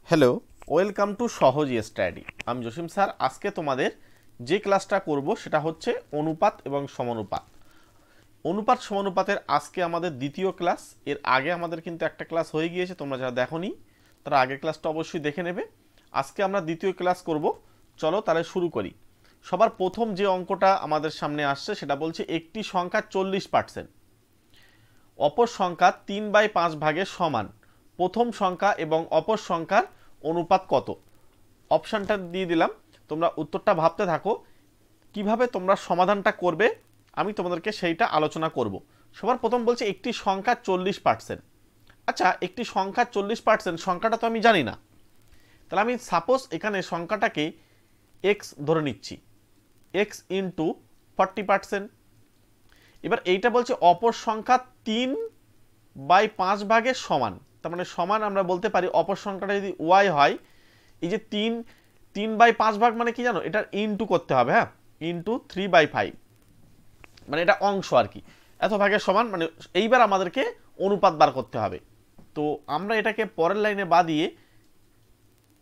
Hello, welcome to সহজ study. আমি Jasim sir. আজকে তোমাদের যে ক্লাসটা করব সেটা হচ্ছে অনুপাত এবং সমানুপাত। অনুপাত সমানুপাতের আজকে আমাদের দ্বিতীয় ক্লাস। এর আগে আমাদের কিন্তু একটা ক্লাস হয়ে গিয়েছে, তোমরা যারা দেখোনি তারা আগের ক্লাসটা অবশ্যই দেখে নেবে। আজকে আমরা দ্বিতীয় ক্লাস করব। চলো তাহলে শুরু করি। সবার প্রথম যে অঙ্কটা আমাদের সামনে আসছে সেটা বলছে একটি সংখ্যা 40%, অপর সংখ্যা 3/5 ভাগের সমান, প্রথম সংখ্যা এবং অপর সংখ্যার অনুপাত কত? অপশানটা দিয়ে দিলাম, তোমরা উত্তরটা ভাবতে থাকো। কিভাবে তোমরা সমাধানটা করবে আমি তোমাদেরকে সেইটা আলোচনা করব। সবার প্রথম বলছে একটি সংখ্যা 40%। আচ্ছা, একটি সংখ্যা 40%, সংখ্যাটা তো আমি জানি না। তাহলে আমি সাপোজ এখানে সংখ্যাটাকে এক্স ধরে নিচ্ছি, এক্স ইন্টু 40%। এবার এইটা বলছে অপর সংখ্যা 3/5 ভাগের সমান, তার মানে সমান আমরা বলতে পারি অপর সংখ্যাটা যদি ওয়াই হয়, এই যে 3/5 ভাগ মানে কি জানো, এটার ইনটু করতে হবে, হ্যাঁ, ইনটু 3/5, মানে এটা অংশ আর কি, এত ভাগের সমান, মানে এইবার আমাদেরকে অনুপাত বার করতে হবে। তো আমরা এটাকে পরের লাইনে বাদিয়ে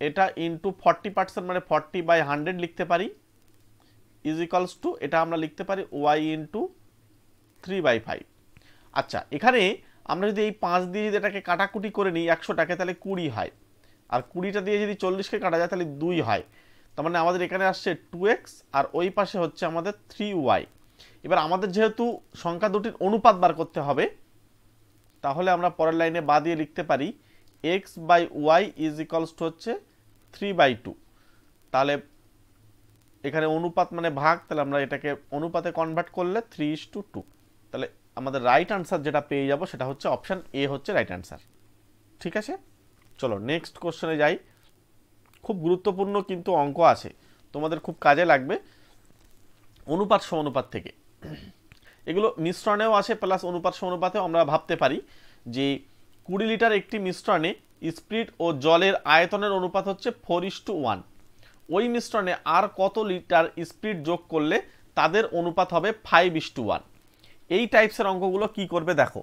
এটা ইনটু 40%, মানে 40/100 লিখতে পারি, ইজ ইকালস টু এটা আমরা লিখতে পারি ওয়াই ইন্টু 3/5। আচ্ছা, এখানে আমরা যদি এই 5 দিয়ে যদি এটাকে কাটাকুটি করে নিই 100টাকে, তাহলে 20 হয়। আর 20টা দিয়ে যদি 40কে কাটা যায় তাহলে 2 হয়। তার মানে আমাদের এখানে আসছে 2x, আর ওই পাশে হচ্ছে আমাদের 3y। এবার আমাদের যেহেতু সংখ্যা দুটির অনুপাত বার করতে হবে, তাহলে আমরা পরের লাইনে বা দিয়ে লিখতে পারি x/y ইজ ইকালস টু হচ্ছে 3/2। তাহলে এখানে অনুপাত মানে ভাগ, তাহলে আমরা এটাকে অনুপাতে কনভার্ট করলে 3:2। তাহলে আমাদের রাইট আনসার যেটা পেয়ে যাব সেটা হচ্ছে অপশান এ হচ্ছে রাইট আনসার। ঠিক আছে, চলো নেক্সট কোশ্চেনে যাই। খুব গুরুত্বপূর্ণ কিন্তু অঙ্ক আছে, তোমাদের খুব কাজে লাগবে অনুপাত সমানুপাত থেকে। এগুলো মিশ্রণেও আসে, প্লাস অনুপাত সমানুপাতেও আমরা ভাবতে পারি যে 20 লিটার একটি মিশ্রণে স্পিরিট ও জলের আয়তনের অনুপাত হচ্ছে 4:1। ওই মিশ্রণে আর কত লিটার স্পিরিট যোগ করলে তাদের অনুপাত হবে 5:1। এই টাইপসের অঙ্কগুলো কি করবে দেখো,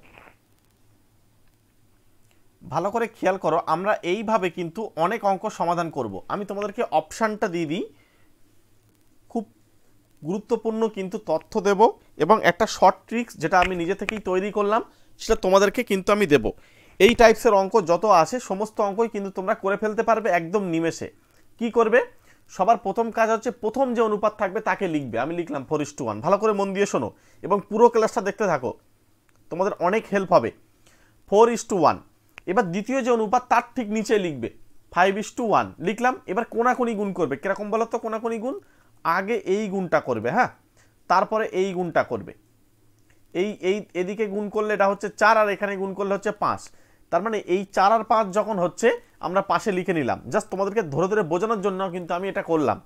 ভালো করে খেয়াল করো। আমরা এইভাবে কিন্তু অনেক অঙ্ক সমাধান করব। আমি তোমাদেরকে অপশানটা দিয়ে দিই, খুব গুরুত্বপূর্ণ কিন্তু তথ্য দেব, এবং একটা শর্ট ট্রিক্স যেটা আমি নিজে থেকেই তৈরি করলাম সেটা তোমাদেরকে কিন্তু আমি দেব। এই টাইপসের অঙ্ক যত আসে সমস্ত অঙ্কই কিন্তু তোমরা করে ফেলতে পারবে একদম নিমেষে। কি করবে, সবার প্রথম কাজ হচ্ছে প্রথম যে অনুপাত থাকবে তাকে লিখবে। আমি লিখলাম 4:1। ভালো করে মন দিয়ে শোনো এবং পুরো ক্লাসটা দেখতে থাকো, তোমাদের অনেক হেল্প হবে। 4:1। এবার দ্বিতীয় যে অনুপাত তার ঠিক নিচে লিখবে 5:1 লিখলাম। এবার কোনাকুনি গুণ করবে। কিরকম বলো তো কোনাকুনি গুণ? আগে এই গুণটা করবে, হ্যাঁ, তারপরে এই গুণটা করবে। এই এদিকে গুণ করলে এটা হচ্ছে 4, আর এখানে গুণ করলে হচ্ছে 5। তার মানে এই 4 আর 5 যখন হচ্ছে আমরা পাশে লিখে নিলাম। জাস্ট তোমাদেরকে ধরে ধরে বোঝানোর জন্য কিন্তু আমি এটা করলাম।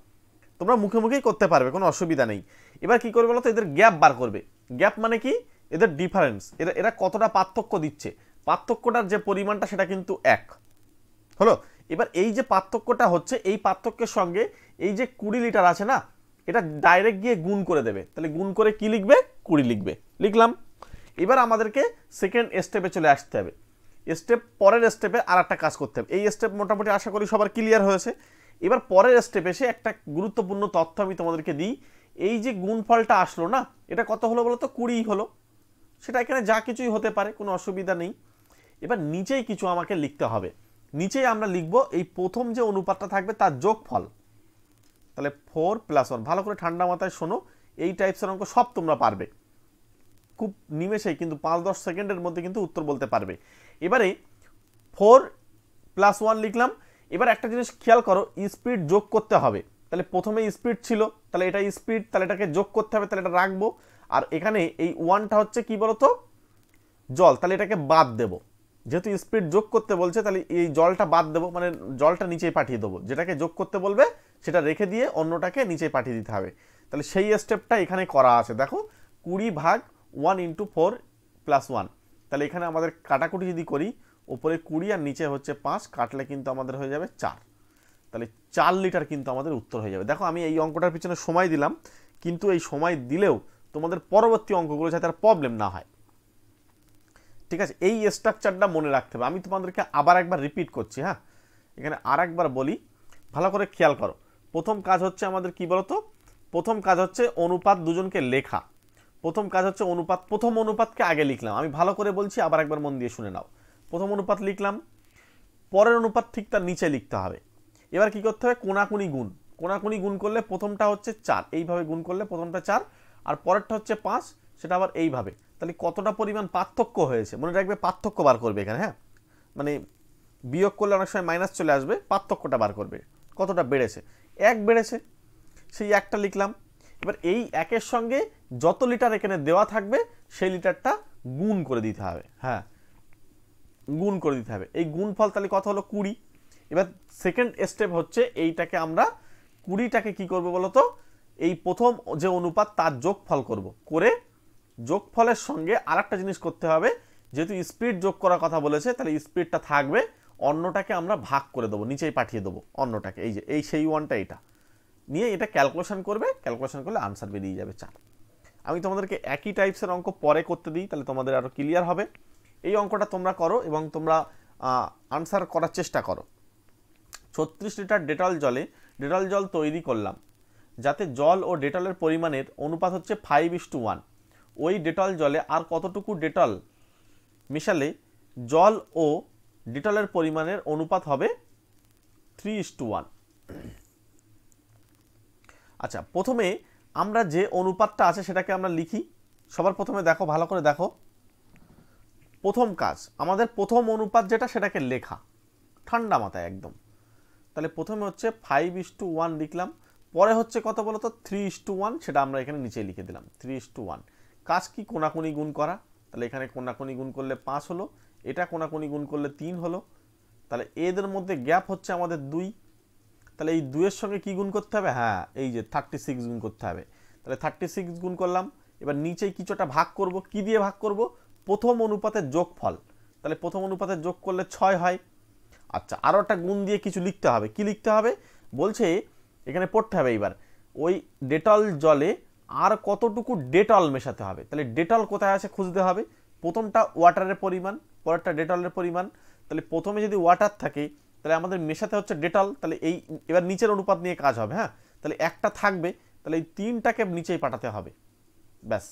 তোমরা মুখে মুখেই করতে পারবে, কোনো অসুবিধা নেই। এবার কি করবে বলো তো, এদের গ্যাপ বার করবে। গ্যাপ মানে কি, এদের ডিফারেন্স, এরা কতটা পার্থক্য দিচ্ছে। পার্থক্যটার যে পরিমাণটা সেটা কিন্তু 1 হলো। এবার এই যে পার্থক্যটা হচ্ছে, এই পার্থক্যের সঙ্গে এই যে 20 লিটার আছে না, এটা ডাইরেক্ট গিয়ে গুণ করে দেবে। তাহলে গুণ করে কি লিখবে, 20 লিখবে, লিখলাম। এবার আমাদেরকে সেকেন্ড স্টেপে চলে আসতে হবে। পরের স্টেপে আর একটা কাজ করতে হবে। এই স্টেপ মোটামুটি আশা করি সবার ক্লিয়ার হয়েছে। এবার পরের স্টেপে এসে একটা গুরুত্বপূর্ণ তথ্য আমি তোমাদেরকে দিই। এই যে গুণফলটা আসলো না, এটা কত হলো বলো তো, 20 হলো। সেটা এখানে যা কিছুই হতে পারে, কোনো অসুবিধা নেই। এবার নিচেই কিছু আমাকে লিখতে হবে। নিচেই আমরা লিখবো এই প্রথম যে অনুপাতটা থাকবে তার যোগফল। তাহলে 4+1। ভালো করে ঠান্ডা মাথায় শোনো, এই টাইপসের অঙ্ক সব তোমরা পারবে খুব নিমেষেই, কিন্তু 5-10 সেকেন্ডের মধ্যে কিন্তু উত্তর বলতে পারবে। এবারে 4+1 লিখলাম। এবার একটা জিনিস খেয়াল করো, স্পিড যোগ করতে হবে। তাহলে প্রথমে স্পিড ছিল, তাহলে এটা স্পিড, তাহলে এটাকে যোগ করতে হবে, তাহলে এটা রাখবো। আর এখানে এই 1টা হচ্ছে কি বলতো, জল, তাহলে এটাকে বাদ দেব। যেহেতু স্পিড যোগ করতে বলছে তাহলে এই জলটা বাদ দেবো, মানে জলটা নিচেই পাঠিয়ে দেবো। যেটাকে যোগ করতে বলবে সেটা রেখে দিয়ে অন্যটাকে নিচে পাঠিয়ে দিতে হবে। তাহলে সেই স্টেপটা এখানে করা আছে, দেখো 20/1 × 4+1। তাহলে এখানে আমাদের কাটাকুটি যদি করি, উপরে 20 আর নিচে হচ্ছে 5, কাটলে কিন্তু আমাদের হয়ে যাবে 4। তাহলে 4 লিটার কিন্তু আমাদের উত্তর হয়ে যাবে। দেখো আমি এই অঙ্কটার পিছনে সময় দিলাম, কিন্তু এই সময় দিলেও তোমাদের পরবর্তী অঙ্কগুলো যাতে আর প্রবলেম না হয়। ঠিক আছে, এই স্ট্রাকচারটা মনে রাখতে হবে। আমি তোমাদেরকে আবার একবার রিপিট করছি, হ্যাঁ, এখানে আরেকবার বলি, ভালো করে খেয়াল করো। প্রথম কাজ হচ্ছে আমাদের কি বলতো, প্রথম কাজ হচ্ছে অনুপাত দুজনকে লেখা। প্রথম কাজ হচ্ছে অনুপাত, প্রথম অনুপাতকে আগে লিখলাম, আমি ভালো করে বলছি, আবার একবার মন দিয়ে শুনে নাও। প্রথম অনুপাত লিখলাম, পরের অনুপাত ঠিক তার নিচে লিখতে হবে। এবার কি করতে হবে, কোনাকুনি গুণ। কোনাকুনি গুণ করলে প্রথমটা হচ্ছে 4, এইভাবে গুণ করলে প্রথমটা 4 আর পরেরটা হচ্ছে 5, সেটা আবার এইভাবে। তাহলে কতটা পরিমাণ পার্থক্য হয়েছে মনে রাখবে, পার্থক্য বার করবে এখানে। হ্যাঁ, মানে বিয়োগ করলে অনেক সময় মাইনাস চলে আসবে, পার্থক্যটা বার করবে কতটা বেড়েছে। 1 বেড়েছে, সেই 1টা লিখলাম। এবার এই 1-এর সঙ্গে যত লিটার এখানে দেওয়া থাকবে সেই লিটারটা গুণ করে দিতে হবে। হ্যাঁ, গুণ করে দিতে হবে। এই গুণফল তাহলে কত হলো, 20। এবার সেকেন্ড স্টেপ হচ্ছে এইটাকে আমরা 20টাকে কি করব বলতো, এই প্রথম যে অনুপাত তার যোগফল করব, করে যোগফলের সঙ্গে আরেকটা জিনিস করতে হবে, যেহেতু স্পিড যোগ করার কথা বলেছে তাহলে স্পিডটা থাকবে, অন্যটাকে আমরা ভাগ করে দেবো, নিচেই পাঠিয়ে দেবো অন্যটাকে। এই যে এই সেই ওয়ানটা, এটা নিয়ে এটা ক্যালকুলেশন করবে, ক্যালকুলেশন করলে আনসার বেরিয়ে যাবে 4। আমি তোমাদেরকে একই টাইপসের অঙ্ক পরে করতে দিই, তাহলে তোমাদের আরও ক্লিয়ার হবে। এই অঙ্কটা তোমরা করো এবং তোমরা আনসার করার চেষ্টা করো। 36 লিটার ডেটল জল তৈরি করলাম, যাতে জল ও ডেটলের পরিমাণের অনুপাত হচ্ছে 5:1। ওই ডেটল জলে আর কতটুকু ডেটল মেশালে জল ও ডেটলের পরিমাণের অনুপাত হবে 3:1। আচ্ছা, প্রথমে আমরা যে অনুপাতটা আছে সেটাকে আমরা লিখি। সবার প্রথমে দেখো, ভালো করে দেখো, প্রথম কাজ আমাদের প্রথম অনুপাত যেটা সেটাকে লেখা ঠান্ডা মাথায় একদম। তাহলে প্রথমে হচ্ছে 5:1 লিখলাম, পরে হচ্ছে কত বলো তো 3:1, সেটা আমরা এখানে নিচে লিখে দিলাম 3:1। কাজ কি, কোনাকুনি গুণ করা। তাহলে এখানে কোনাকুনি গুণ করলে 5 হলো, এটা কোনাকুনি গুণ করলে 3 হলো। তাহলে এদের মধ্যে গ্যাপ হচ্ছে আমাদের 2। তাহলে এই 2-এর সঙ্গে কি গুণ করতে হবে, হ্যাঁ এই যে 36 গুণ করতে হবে। তাহলে 36 গুণ করলাম। এবার নিচে কিছুটা ভাগ করব, কি দিয়ে ভাগ করব, প্রথম অনুপাতের যোগফল। তাহলে প্রথম অনুপাতের যোগ করলে 6 হয়। আচ্ছা, আরও একটা গুণ দিয়ে কিছু লিখতে হবে, কি লিখতে হবে বলছে এখানে পড়তে হবে। এবার ওই ডেটল জলে আর কতটুকু ডেটল মেশাতে হবে। তাহলে ডেটল কোথায় আছে খুঁজতে হবে। প্রথমটা ওয়াটারের পরিমাণ, পরেরটা ডেটলের পরিমাণ। তাহলে প্রথমে যদি ওয়াটার থাকে তাহলে আমাদের মেশাতে হচ্ছে ডেটল। তাহলে এই এবার নিচের অনুপাত নিয়ে কাজ হবে। হ্যাঁ, তাহলে একটা থাকবে, তাহলে এই 3টাকে নিচেই পাঠাতে হবে, ব্যাস।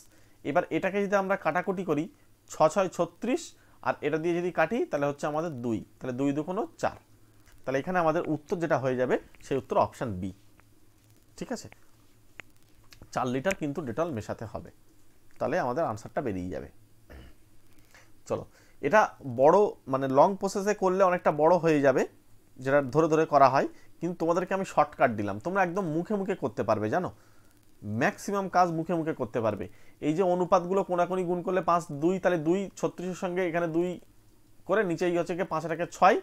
এবার এটাকে যদি আমরা কাটাকুটি করি, 6×6 36, আর এটা দিয়ে যদি কাটি তাহলে হচ্ছে আমাদের 2, তাহলে 2 2 4। তাহলে এখানে আমাদের উত্তর যেটা হয়ে যাবে সেই উত্তর অপশান বি। ঠিক আছে, 4 লিটার কিন্তু ডেটল মেশাতে হবে, তাহলে আমাদের আনসারটা বেরিয়ে যাবে। চলো, এটা বড় মানে লং প্রসেসে করলে অনেকটা বড় হয়ে যাবে, যেটা ধরে ধরে করা হয়, কিন্তু তোমাদেরকে আমি শর্টকাট দিলাম, তোমরা একদম মুখে মুখে করতে পারবে। জানো, ম্যাক্সিমাম কাজ মুখে মুখে করতে পারবে। এই যে অনুপাতগুলো কোনাকুনি গুণ করলে 5 2, তাহলে 2 36-এর সঙ্গে এখানে 2 করে নিচেই হচ্ছে কি 5 টাকে 6,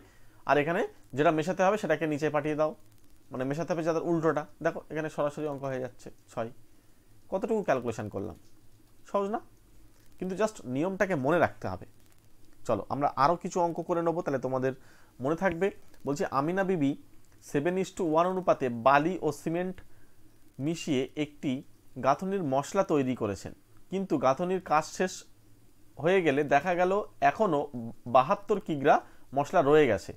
আর এখানে যেটা মেশাতে হবে সেটাকে নিচে পাঠিয়ে দাও, মানে মেশাতে হবে যাদের উল্টোটা। দেখো এখানে সরাসরি অঙ্ক হয়ে যাচ্ছে 6। কতটুকু ক্যালকুলেশন করলাম, সহজ না? কিন্তু জাস্ট নিয়মটাকে মনে রাখতে হবে। চলো আমরা আরও কিছু অঙ্ক করে নেবো, তাহলে তোমাদের মনে থাকবে। বলছি, আমিনা বিবি 7:1 অনুপাতে বালি ও সিমেন্ট মিশিয়ে একটি গাঁথনির মশলা তৈরি করেছেন, কিন্তু গাঁথনির কাজ শেষ হয়ে গেলে দেখা গেল এখনও 72 কিগ্রা মশলা রয়ে গেছে।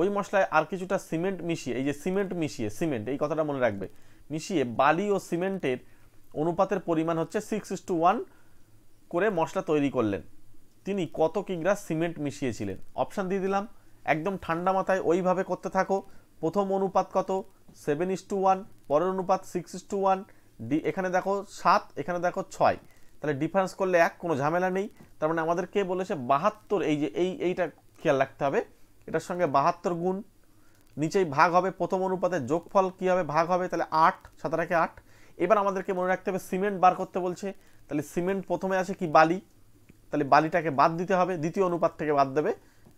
ওই মশলায় আর কিছুটা সিমেন্ট মিশিয়ে, এই যে সিমেন্ট মিশিয়ে, সিমেন্ট এই কথাটা মনে রাখবে, মিশিয়ে বালি ও সিমেন্টের অনুপাতের পরিমাণ হচ্ছে 6:1 করে মশলা তৈরি করলেন। তিনি কত কিগ্রা সিমেন্ট মিশিয়েছিলেন? অপশান দিয়ে দিলাম, একদম ঠান্ডা মাথায় ওইভাবে করতে থাকো। প্রথম অনুপাত কত, 7:1, পরের অনুপাত 6:1, এখানে দেখো 7, এখানে দেখো 6, তাহলে ডিফারেন্স করলে 1, কোনো ঝামেলা নেই। তার মানে আমাদের কে বলেছে 72, এই যে এইটা খেয়াল রাখতে হবে, এটার সঙ্গে 72 গুণ, নিচেই ভাগ হবে, প্রথম অনুপাতের যোগফল কি হবে, ভাগ হবে, তাহলে 8, 7 8। এবার আমাদেরকে মনে রাখতে হবে সিমেন্ট বার করতে বলছে, তাহলে সিমেন্ট প্রথমে আছে কি বালি, তাহলে বালিটাকে বাদ দিতে হবে, দ্বিতীয় অনুপাত থেকে বাদ দেবে।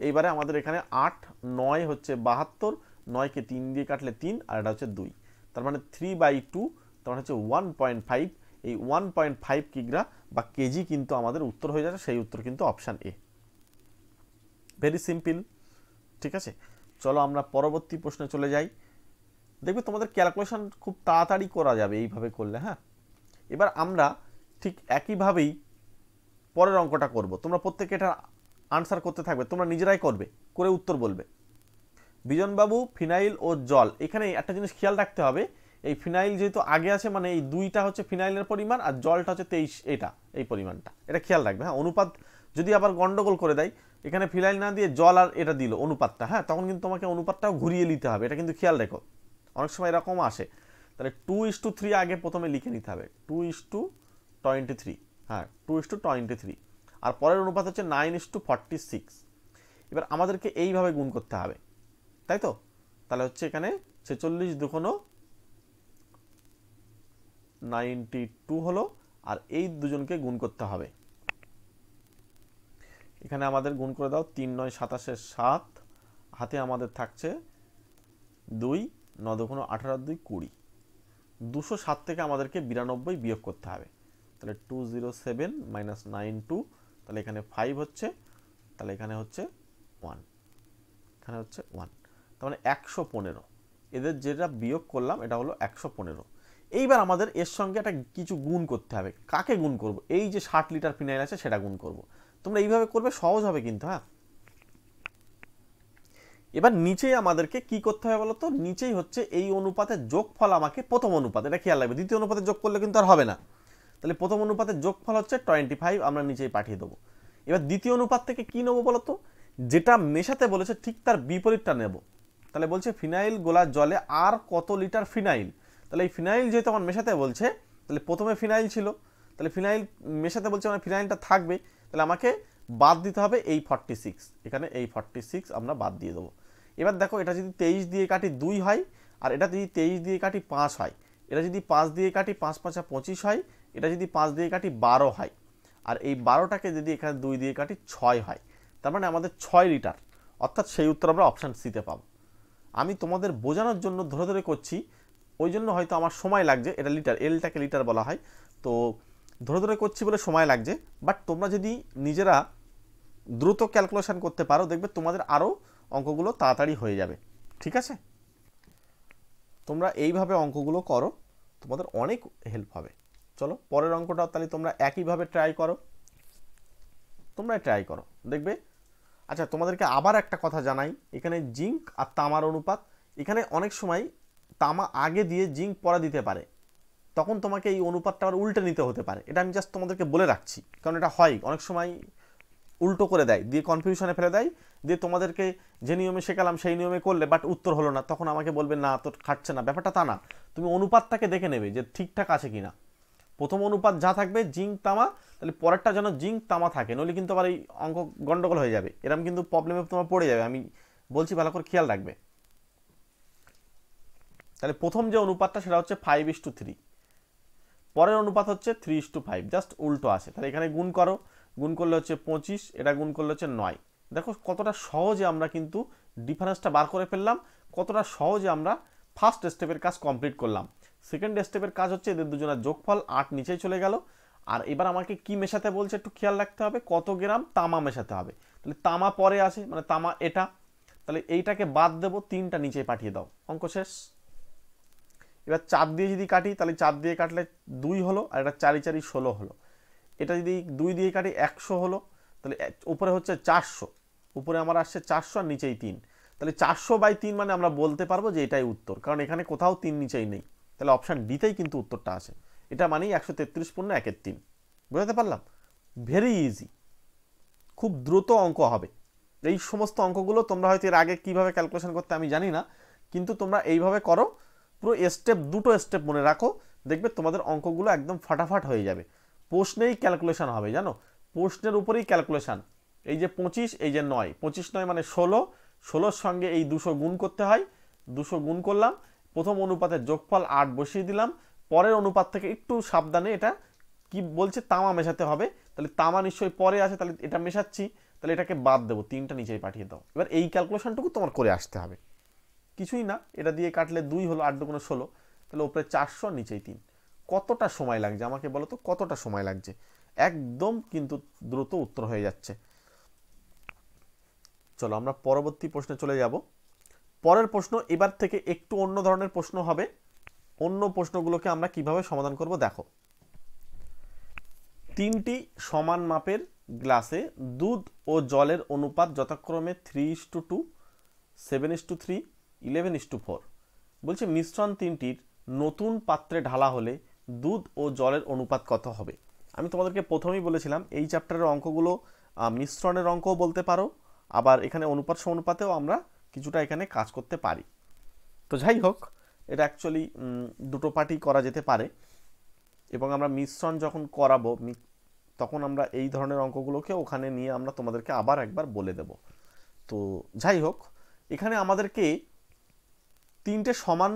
এইবারে আমাদের এখানে 8 9 হচ্ছে 72, 9কে 3 দিয়ে কাটলে 3, আর এটা হচ্ছে 2, তার মানে 3/2, তার মানে হচ্ছে 1.5। এই 1.5 কিগ্রা বা কেজি কিন্তু আমাদের উত্তর হয়ে যাচ্ছে, সেই উত্তর কিন্তু অপশান এ। Very simple. ঠিক আছে, চলো আমরা পরবর্তী প্রশ্নে চলে যাই। দেখবে তোমাদের ক্যালকুলেশন খুব তাড়াতাড়ি করা যাবে এইভাবে করলে। হ্যাঁ, এবার আমরা ঠিক একইভাবেই পরের অঙ্কটা করব। তোমরা প্রত্যেকে এটা আনসার করতে থাকবে, তোমরা নিজেরাই করবে, করে উত্তর বলবে। বিজনবাবু ফিনাইল ও জল, এখানে একটা জিনিস খেয়াল রাখতে হবে, এই ফিনাইল যেহেতু আগে আছে মানে এই 2টা হচ্ছে ফিনাইলের পরিমাণ আর জলটা হচ্ছে 23, এই পরিমাণটা, এটা খেয়াল রাখবে। হ্যাঁ, অনুপাত যদি আবার গন্ডগোল করে দেয়, এখানে ফিনাইল না দিয়ে জল আর এটা দিল অনুপাতটা, হ্যাঁ, তখন কিন্তু তোমাকে অনুপাতটাও ঘুরিয়ে নিতে হবে, এটা কিন্তু খেয়াল রেখো, অনেক সময় এরকম আসে। তাহলে 2:3 আগে প্রথমে লিখে নিতে হবে, 2:23, হ্যাঁ 2:23, আর পরের অনুপাত হচ্ছে 9:46। এবার আমাদেরকে এইভাবে গুণ করতে হবে, তাই তো? তাহলে হচ্ছে এখানে 46 দুগুণ 92 হলো, আর এই দুজনকে গুণ করতে হবে। এখানে আমাদের গুণ করে দাও, 3 9 27 7, হাতে আমাদের থাকছে 2, 9 দুগুণ 18 2 20, 207 থেকে আমাদেরকে 92 বিয়োগ করতে হবে। তাহলে 207 মাইনাস 92, তাহলে এখানে 5 হচ্ছে, তাহলে এখানে হচ্ছে 1, এখানে হচ্ছে 1, তার মানে 115। এদের যেটা বিয়োগ করলাম এটা হলো 115। এইবার আমাদের এর সঙ্গে একটা কিছু গুণ করতে হবে। কাকে গুণ করব? এই যে 60 লিটার ফিনাইল আছে সেটা গুণ করব। তোমরা এইভাবে করবে, সহজ হবে কিন্তু। হ্যাঁ, এবার নিচেই আমাদেরকে কি করতে হবে বলো তো? নিচেই হচ্ছে এই অনুপাতের যোগফল, আমাকে প্রথম অনুপাত, এটা খেয়াল রাখবে, দ্বিতীয় অনুপাতে যোগ করলে কিন্তু আর হবে না। তাহলে প্রথম অনুপাতের যোগফল হচ্ছে 25, আমরা নিচেই পাঠিয়ে দেবো। এবার দ্বিতীয় অনুপাত থেকে কি নেবো বলো তো? যেটা মেশাতে বলেছে ঠিক তার বিপরীতটা নেব। তাহলে বলছে ফিনাইল গোলার জলে আর কত লিটার ফিনাইল, তাহলে এই ফিনাইল যেহেতু আমার মেশাতে বলছে, তাহলে প্রথমে ফিনাইল ছিল, তাহলে ফিনাইল মেশাতে বলছে মানে ফিনাইলটা থাকবে, তাহলে আমাকে বাদ দিতে হবে এই 46, এখানে এই 46 আমরা বাদ দিয়ে দেবো। এবার দেখো, এটা যদি 23 দিয়ে কাটি 2 হয়, আর এটা যদি 23 দিয়ে কাটি 5 হয়, এটা যদি 5 দিয়ে কাটি 5 5 25 হয়, এটা যদি 5 দিয়ে কাটি 12 হয়, আর এই 12টাকে যদি এখানে 2 দিয়ে কাটি 6 হয়, তার মানে আমাদের 6 লিটার, অর্থাৎ সেই উত্তর আমরা অপশান সিতে পাবো। আমি তোমাদের বোঝানোর জন্য ধরে ধরে করছি, ওই জন্য হয়তো আমার সময় লাগছে, এটা লিটার, এলটাকে লিটার বলা হয়, তো ধরে ধরে করছি বলে সময় লাগছে। বাট তোমরা যদি নিজেরা দ্রুত ক্যালকুলেশন করতে পারো, দেখবে তোমাদের আরও অঙ্কগুলো তাড়াতাড়ি হয়ে যাবে। ঠিক আছে, তোমরা এইভাবে অঙ্কগুলো করো, তোমাদের অনেক হেল্প হবে। চলো পরের অঙ্কটাও তাহলে তোমরা একইভাবে ট্রাই করো, তোমরা ট্রাই করো, দেখবে। আচ্ছা, তোমাদেরকে আবার একটা কথা জানাই, এখানে জিঙ্ক আর তামার অনুপাত, এখানে অনেক সময় তামা আগে দিয়ে জিঙ্ক পরে দিতে পারে, তখন তোমাকে এই অনুপাতটা আবার উল্টে নিতে হতে পারে। এটা আমি জাস্ট তোমাদেরকে বলে রাখছি, কারণ এটা হয় অনেক সময়, উল্টো করে দেয়, দিয়ে কনফিউশনে ফেলে দেয়, দিয়ে তোমাদেরকে যে নিয়মে শেখালাম সেই নিয়মে করলে বাট উত্তর হলো না, তখন আমাকে বলবে না তো খাটছে না। ব্যাপারটা তা না, তুমি অনুপাতটাকে দেখে নেবে যে ঠিকঠাক আছে কিনা। প্রথম অনুপাত যা থাকবে জিঙ্ক তামা, তাহলে পরেরটা যেন জিঙ্ক তামা থাকে, নইলে কিন্তু আবার এই অঙ্ক গন্ডগোল হয়ে যাবে, এরকম কিন্তু প্রবলেমে তোমার পড়ে যাবে। আমি বলছি ভালো করে খেয়াল রাখবে। তাহলে প্রথম যে অনুপাতটা সেটা হচ্ছে 5:3, পরের অনুপাত হচ্ছে 3:5, জাস্ট উল্টো আছে। তাহলে এখানে গুণ করো, গুণ করলে হচ্ছে 25, এটা গুণ করলে হচ্ছে 9। দেখো কতটা সহজে আমরা কিন্তু ডিফারেন্সটা বার করে ফেললাম, কতটা সহজে আমরা ফার্স্ট স্টেপের কাজ কমপ্লিট করলাম। সেকেন্ড স্টেপের কাজ হচ্ছে এদের দুজনের যোগফল, 8 নিচেই চলে গেল। আর এবার আমাকে কি মেশাতে বলছে একটু খেয়াল রাখতে হবে, কত গ্রাম তামা মেশাতে হবে। তাহলে তামা পরে আছে, মানে তামা এটা, তাহলে এইটাকে বাদ দেবো, 3টা নিচে পাঠিয়ে দাও, অঙ্ক শেষ। এবার 4 দিয়ে যদি কাটি, তাহলে 4 দিয়ে কাটলে 2 হলো, আর এটা 4 4 16 হলো। এটা যদি 2 দিয়ে কাটি 100 হলো, তাহলে উপরে হচ্ছে 400, উপরে আমার আসছে 400 আর নিচেই 3, তাহলে 400/3 মানে আমরা বলতে পারবো যে এটাই উত্তর, কারণ এখানে কোথাও 3 নিচেই নেই। তাহলে অপশান ডিতেই কিন্তু উত্তরটা আছে, এটা মানেই 133 পূর্ণ 1/3। বুঝতে পারলাম? ভেরি ইজি, খুব দ্রুত অঙ্ক হবে। এই সমস্ত অঙ্কগুলো তোমরা হয়তো এর আগে কীভাবে ক্যালকুলেশন করতে আমি জানি না, কিন্তু তোমরা এইভাবে করো, পুরো স্টেপ, দুটো স্টেপ মনে রাখো, দেখবে তোমাদের অঙ্কগুলো একদম ফাটাফাট হয়ে যাবে। প্রশ্নেই ক্যালকুলেশন হবে, জানো, প্রশ্নের উপরেই ক্যালকুলেশন। এই যে 25, এই যে 9, 25 9 মানে 16, 16-র সঙ্গে এই 200 গুণ করতে হয়, 200 গুণ করলাম, প্রথম অনুপাতের যোগফল 8 বসিয়ে দিলাম, পরের অনুপাত থেকে একটু সাবধানে, এটা কি বলছে তামা মেশাতে হবে, তাহলে তামা নিশ্চয়ই পরে আছে, তাহলে এটা মেশাচ্ছি, তাহলে এটাকে বাদ দেবো, 3টা নিচেই পাঠিয়ে দাও। এবার এই ক্যালকুলেশনটুকু তোমার করে আসতে হবে, কিছুই না, এটা দিয়ে কাটলে 2 হলো, 8 2 16, তাহলে উপরে 400 নিচেই 3। কতটা সময় লাগছে আমাকে বলো তো, কতটা সময় লাগছে? একদম কিন্তু দ্রুত উত্তর হয়ে যাচ্ছে। চলো আমরা পরবর্তী প্রশ্নে চলে যাব। পরের প্রশ্ন এবার থেকে একটু অন্য ধরনের প্রশ্ন হবে, অন্য প্রশ্নগুলোকে আমরা কিভাবে সমাধান করব দেখো। 3টি সমান মাপের গ্লাসে দুধ ও জলের অনুপাত যথাক্রমে 3:2, 7:3, 11:4। বলছে মিশ্রণ তিনটির নতুন পাত্রে ঢালা হলে দুধ ও জলের অনুপাত কত হবে। আমি তোমাদেরকে প্রথমেই বলেছিলাম এই চ্যাপ্টারের অঙ্কগুলো মিশ্রণের অঙ্কও বলতে পারো, আবার এখানে অনুপাত সমানুপাতেও আমরা কিছুটা এখানে কাজ করতে পারি। তো যাই হোক, এটা অ্যাকচুয়ালি দুটো পার্টি করা যেতে পারে, এবং আমরা মিশ্রণ যখন করাবো তখন আমরা এই ধরনের অঙ্কগুলোকে ওখানে নিয়ে আমরা তোমাদেরকে আবার একবার বলে দেব। তো যাই হোক, এখানে আমাদেরকে তিনটে সমান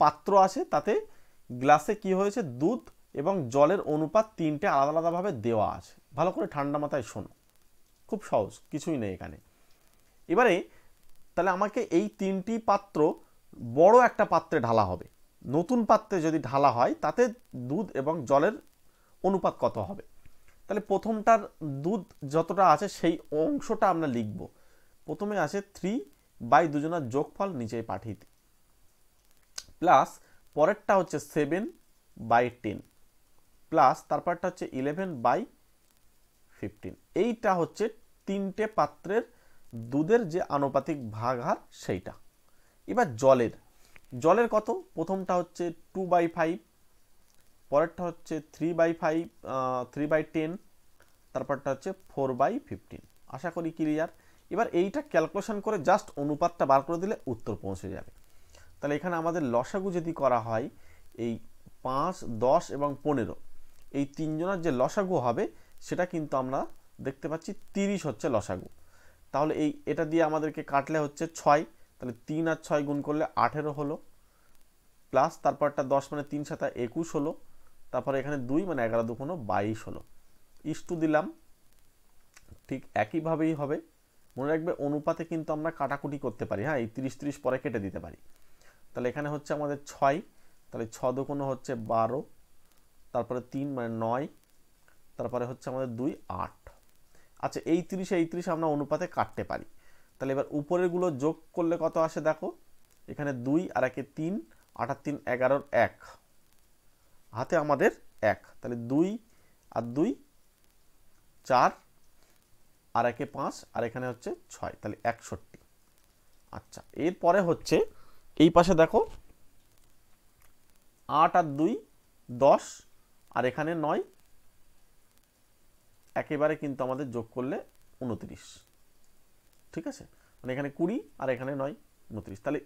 পাত্র আছে, তাতে গ্লাসে কি হয়েছে, দুধ এবং জলের অনুপাত তিনটে আলাদা আলাদাভাবে দেওয়া আছে। ভালো করে ঠান্ডা মাথায় শোনো, খুব সহজ, কিছুই নেই এখানে। এবারে তাহলে আমাকে এই তিনটি পাত্র বড় একটা পাত্রে ঢালা হবে। নতুন পাত্রে যদি ঢালা হয় তাতে দুধ এবং জলের অনুপাত কত হবে। তাহলে প্রথমটার দুধ যতটা আছে সেই অংশটা আমরা লিখব। প্রথমে আছে 3 / দুজনের যোগফল নিচে পাঠিয়ে দিই, প্লাস পরেরটা হচ্ছে 7/10, প্লাস তারপরটা হচ্ছে 11/15। এইটা হচ্ছে তিনটে পাত্রের দুধের যে আনুপাতিক ভাগহার সেইটা। এবার জলের কত, প্রথমটা হচ্ছে 2/5, পরেরটা হচ্ছে 3/10, তারপরটা হচ্ছে 4/15। আশা করি ক্লিয়ার। এবার এইটা ক্যালকুলেশন করে জাস্ট অনুপাতটা বার করে দিলে উত্তর পৌঁছে যাবে। তাহলে এখানে আমাদের লসাগু যদি করা হয়, এই 5, 10 এবং 15 এই তিনজনের যে লসাগু হবে সেটা কিন্তু আমরা দেখতে পাচ্ছি 30 হচ্ছে লসাগু। তাহলে এটা দিয়ে আমাদেরকে কাটলে হচ্ছে 6, তাহলে 3 আর 6 গুণ করলে 18 হলো, প্লাস তারপরটা 10 মানে 3 × 7 = 21 হলো, তারপরে এখানে 2 মানে 11 × 2 = 22 হলো। ইস্টু দিলাম, ঠিক একইভাবেই হবে। মনে রাখবে অনুপাতে কিন্তু আমরা কাটাকুটি করতে পারি, হ্যাঁ, এই 30 পরে কেটে দিতে পারি। তাহলে এখানে হচ্ছে আমাদের 6, তাহলে 6 × 2 = 12, তারপরে 3 মানে 9, তারপরে হচ্ছে আমাদের 2 8। আচ্ছা, এই 30 আমরা অনুপাতে কাটতে পারি। তাহলে এবার উপরেরগুলো যোগ করলে কত আসে দেখো, এখানে 2 আর 1 3, 8 আর 3 11, 1 হাতে আমাদের 1, তাহলে 2 আর 2 4, আর 1 5, আর এখানে হচ্ছে 6, তাহলে 61। আচ্ছা, এরপরে হচ্ছে এই পাশে দেখো 8 আর 2 10, আর এখানে 9, একেবারে কিন্তু আমাদের যোগ করলে 29। ঠিক আছে, মানে এখানে 20 আর এখানে 9, 29, তাহলে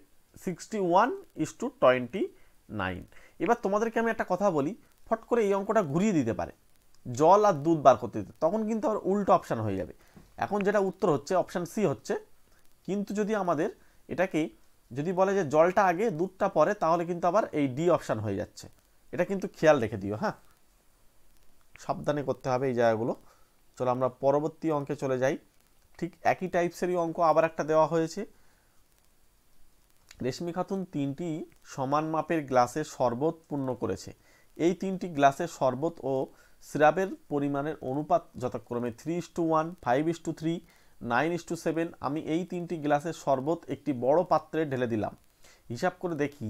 61:29। এবার তোমাদেরকে আমি একটা কথা বলি, ফট করে এই অঙ্কটা ঘুরিয়ে দিতে পারে, জল আর দুধ বার করতে দিতে, তখন কিন্তু আবার উল্টো অপশান হয়ে যাবে। এখন যেটা উত্তর হচ্ছে অপশান সি হচ্ছে, কিন্তু যদি আমাদের এটাকে যদি বলে যে জলটা আগে দুধটা পরে, তাহলে কিন্তু আবার এই ডি অপশান হয়ে যাচ্ছে। এটা কিন্তু খেয়াল রেখে দিও, হ্যাঁ, সাবধানে করতে হবে এই জায়গাগুলো। চলো আমরা পরবর্তী অঙ্কে চলে যাই। ঠিক একই টাইপসেরই অঙ্ক আবার একটা দেওয়া হয়েছে। রেশমি খাতুন 3টি সমান মাপের গ্লাসের শরবত পূর্ণ করেছে। এই 3টি গ্লাসের শরবত ও সিরাপের পরিমাণের অনুপাত যথাক্রমে 3:1, 5:3, 9:7। আমি এই 3টি গ্লাসের শরবত একটি বড় পাত্রে ঢেলে দিলাম। হিসাব করে দেখি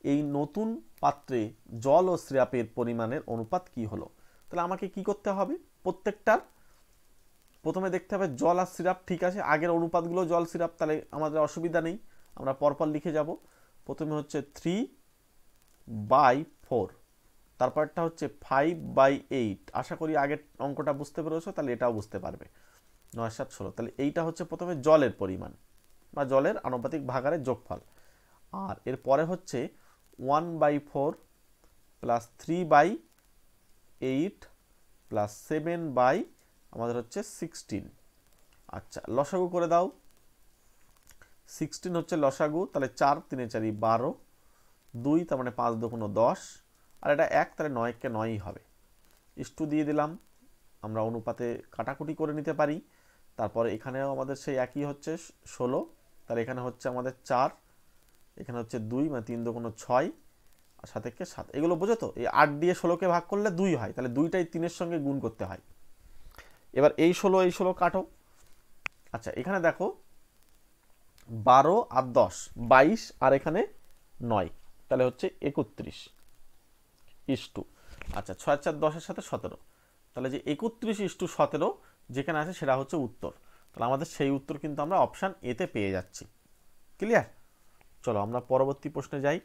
এই নতুন পাত্রে জল ও সিরাপের পরিমাণের অনুপাত কি হলো। তাহলে আমাকে কি করতে হবে, প্রত্যেকটার প্রথমে দেখতে হবে জল আর সিরাপ ঠিক আছে, আগের অনুপাতগুলো জল সিরাপ, তাহলে আমাদের অসুবিধা নেই, আমরা পরপর লিখে যাব। প্রথমে হচ্ছে 3/4, তারপরটা হচ্ছে 5/8। আশা করি আগের অঙ্কটা বুঝতে পেরেছো, তাহলে এটাও বুঝতে পারবে। 9 7 16, তাহলে এইটা হচ্ছে প্রথমে জলের পরিমাণ বা জলের আনুপাতিক ভাগারের যোগফল। আর এরপরে হচ্ছে 1/4 প্লাস 3/8 প্লাস 7 আমাদের হচ্ছে 16। আচ্ছা, লসাগু করে দাও। 16 হচ্ছে লসাগু, তাহলে 4 3 4 12, 2 তার মানে 5 2 10, আর এটা 1, তাহলে 9 কে 9ই হবে। ইস্টু দিয়ে দিলাম, আমরা অনুপাতে কাটাকুটি করে নিতে পারি। তারপরে এখানেও আমাদের সেই একই হচ্ছে 16, তাহলে এখানে হচ্ছে আমাদের 4, এখানে হচ্ছে 2 মানে 3 2 6, আর 7 1 7। এগুলো বোঝো তো, এই 8 দিয়ে 16কে ভাগ করলে 2 হয়, তাহলে 2টাই 3-এর সঙ্গে গুণ করতে হয়। এবার এই 16 কাটো। আচ্ছা, এখানে দেখো 12 আর 10 22, আর এখানে 9, তাহলে হচ্ছে 31 ইস্টু। আচ্ছা, 6 4 10-এর সাথে 17, তাহলে যে 31:17 যেখানে আছে সেটা হচ্ছে উত্তর। তাহলে আমাদের সেই উত্তর কিন্তু আমরা অপশান এতে পেয়ে যাচ্ছি। ক্লিয়ার? চলো আমরা পরবর্তী প্রশ্নে যাই।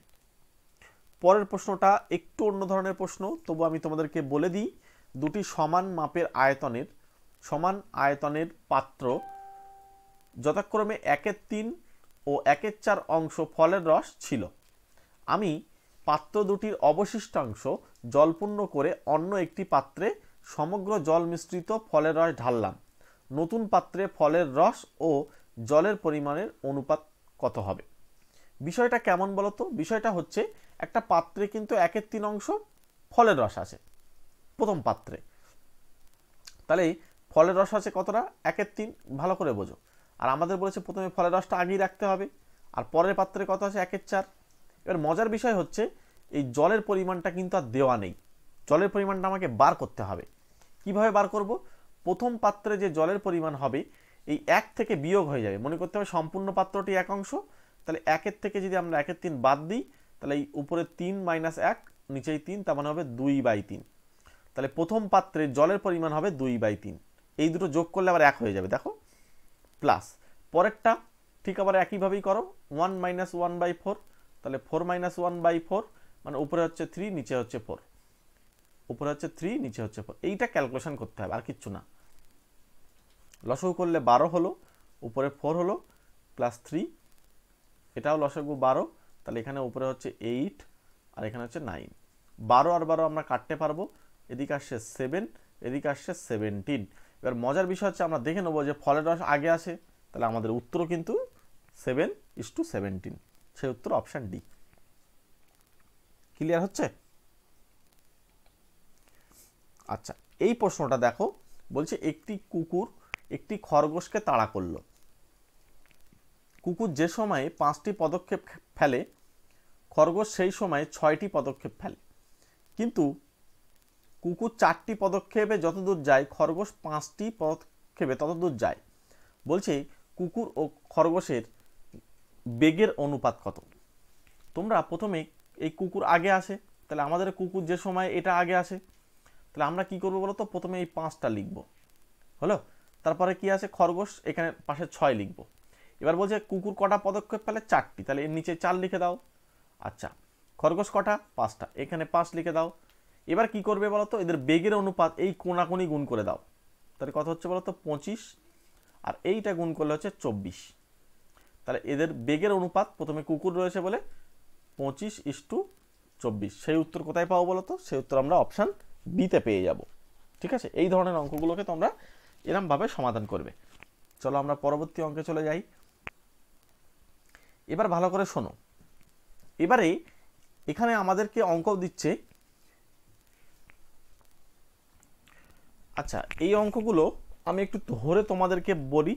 পরের প্রশ্নটা একটু অন্য ধরনের প্রশ্ন, তবু আমি তোমাদেরকে বলে দিই। দুটি সমান আয়তনের পাত্র যথাক্রমে 1/3 ও 1/4 অংশ ফলের রস ছিল। আমি পাত্র দুটির অবশিষ্টাংশ জলপূর্ণ করে অন্য একটি পাত্রে সমগ্র জল মিশ্রিত ফলের রস ঢাললাম। নতুন পাত্রে ফলের রস ও জলের পরিমাণের অনুপাত কত হবে? বিষয়টা কেমন বলতো? বিষয়টা হচ্ছে একটা পাত্রে কিন্তু 1/3 অংশ ফলের রস আছে প্রথম পাত্রে, তাহলে ফলের রস আছে কতটা? 1/3। ভালো করে বোঝো। আর আমাদের বলেছে প্রথমে ফলের রসটা আগেই রাখতে হবে, আর পরের পাত্রে কত আছে? 1/4। এবার মজার বিষয় হচ্ছে এই জলের পরিমাণটা কিন্তু আর দেওয়া নেই, জলের পরিমাণটা আমাকে বার করতে হবে। কিভাবে বার করব? প্রথম পাত্রে যে জলের পরিমাণ হবে এই 1 থেকে বিয়োগ হয়ে যাবে। মনে করতে হবে সম্পূর্ণ পাত্রটি 1 অংশ, তাহলে 1-এর থেকে যদি আমরা 1/3 বাদ দিই, তাহলে এই উপরে 3 - 1, নিচেই 3, তার মানে হবে 2/3। তাহলে প্রথম পাত্রে জলের পরিমাণ হবে 2/3। এই দুটো যোগ করলে আবার 1 হয়ে যাবে, দেখো, প্লাস পরেরটা ঠিক আবার একইভাবেই করো, 1 - 1/4, তাহলে 4 - 1/4, মানে উপরে হচ্ছে 3, নিচে হচ্ছে 4, উপরে হচ্ছে 3, নিচে হচ্ছে 4। এইটা ক্যালকুলেশন করতে হবে, আর কিচ্ছু না। লসাগু করলে 12 হলো, উপরে 4 হলো, প্লাস 3, এটাও লসাগু 12, তাহলে এখানে উপরে হচ্ছে 8 আর এখানে হচ্ছে 9। 12 আর 12 আমরা কাটতে পারবো, এদিকে আসছে 7, এদিকে আসছে 17। এবার মজার বিষয় হচ্ছে আমরা দেখে নেবো যে ফলের রস আগে আসে, তাহলে আমাদের উত্তরও কিন্তু 7:17, সেই উত্তর অপশান ডি। ক্লিয়ার হচ্ছে? আচ্ছা, এই প্রশ্নটা দেখো, বলছে একটি কুকুর একটি খরগোশকে তাড়া করলো। কুকুর যে সময়ে 5টি পদক্ষেপ ফেলে, খরগোশ সেই সময়ে 6টি পদক্ষেপ ফেলে। কিন্তু কুকুর 4টি পদক্ষেপে যতদূর যায়, খরগোশ 5টি পদক্ষেপে ততদূর যায়। বলছে কুকুর ও খরগোশের বেগের অনুপাত কত? তোমরা প্রথমে এই কুকুর আগে আসে, তাহলে আমাদের কুকুর যে সময় এটা আগে আসে, তাহলে আমরা কি করবো বলো তো? প্রথমে এই 5টা লিখবো, হলো। তারপরে কি আছে? খরগোশ, এখানে পাশে 6 লিখবো। এবার বলছে কুকুর কটা পদক্ষেপ ফেলে? 4টি, তাহলে এর নিচে 4 লিখে দাও। আচ্ছা, খরগোশ কটা? 5টা, এখানে 5 লিখে দাও। এবার কি করবে বলো তো? এদের বেগের অনুপাত এই কোণাকুনি গুণ করে দাও, তাহলে কত হচ্ছে বলো তো? 25, আর এইটা গুণ করলে হচ্ছে 24। তাহলে এদের বেগের অনুপাত, প্রথমে কুকুর রয়েছে বলে 25:24। সেই উত্তর কোথায় পাবো বলো তো? সেই উত্তর আমরা অপশান বিতে পেয়ে যাব। ঠিক আছে? এই ধরনের অঙ্কগুলোকে তোমরা এরমভাবে সমাধান করবে। চলো আমরা পরবর্তী অঙ্কে চলে যাই। এবার ভালো করে শোনো। এবারে এখানে আমাদেরকে অঙ্ক দিচ্ছে। আচ্ছা, এই অঙ্কগুলো আমি একটু ধরে তোমাদেরকে বলি,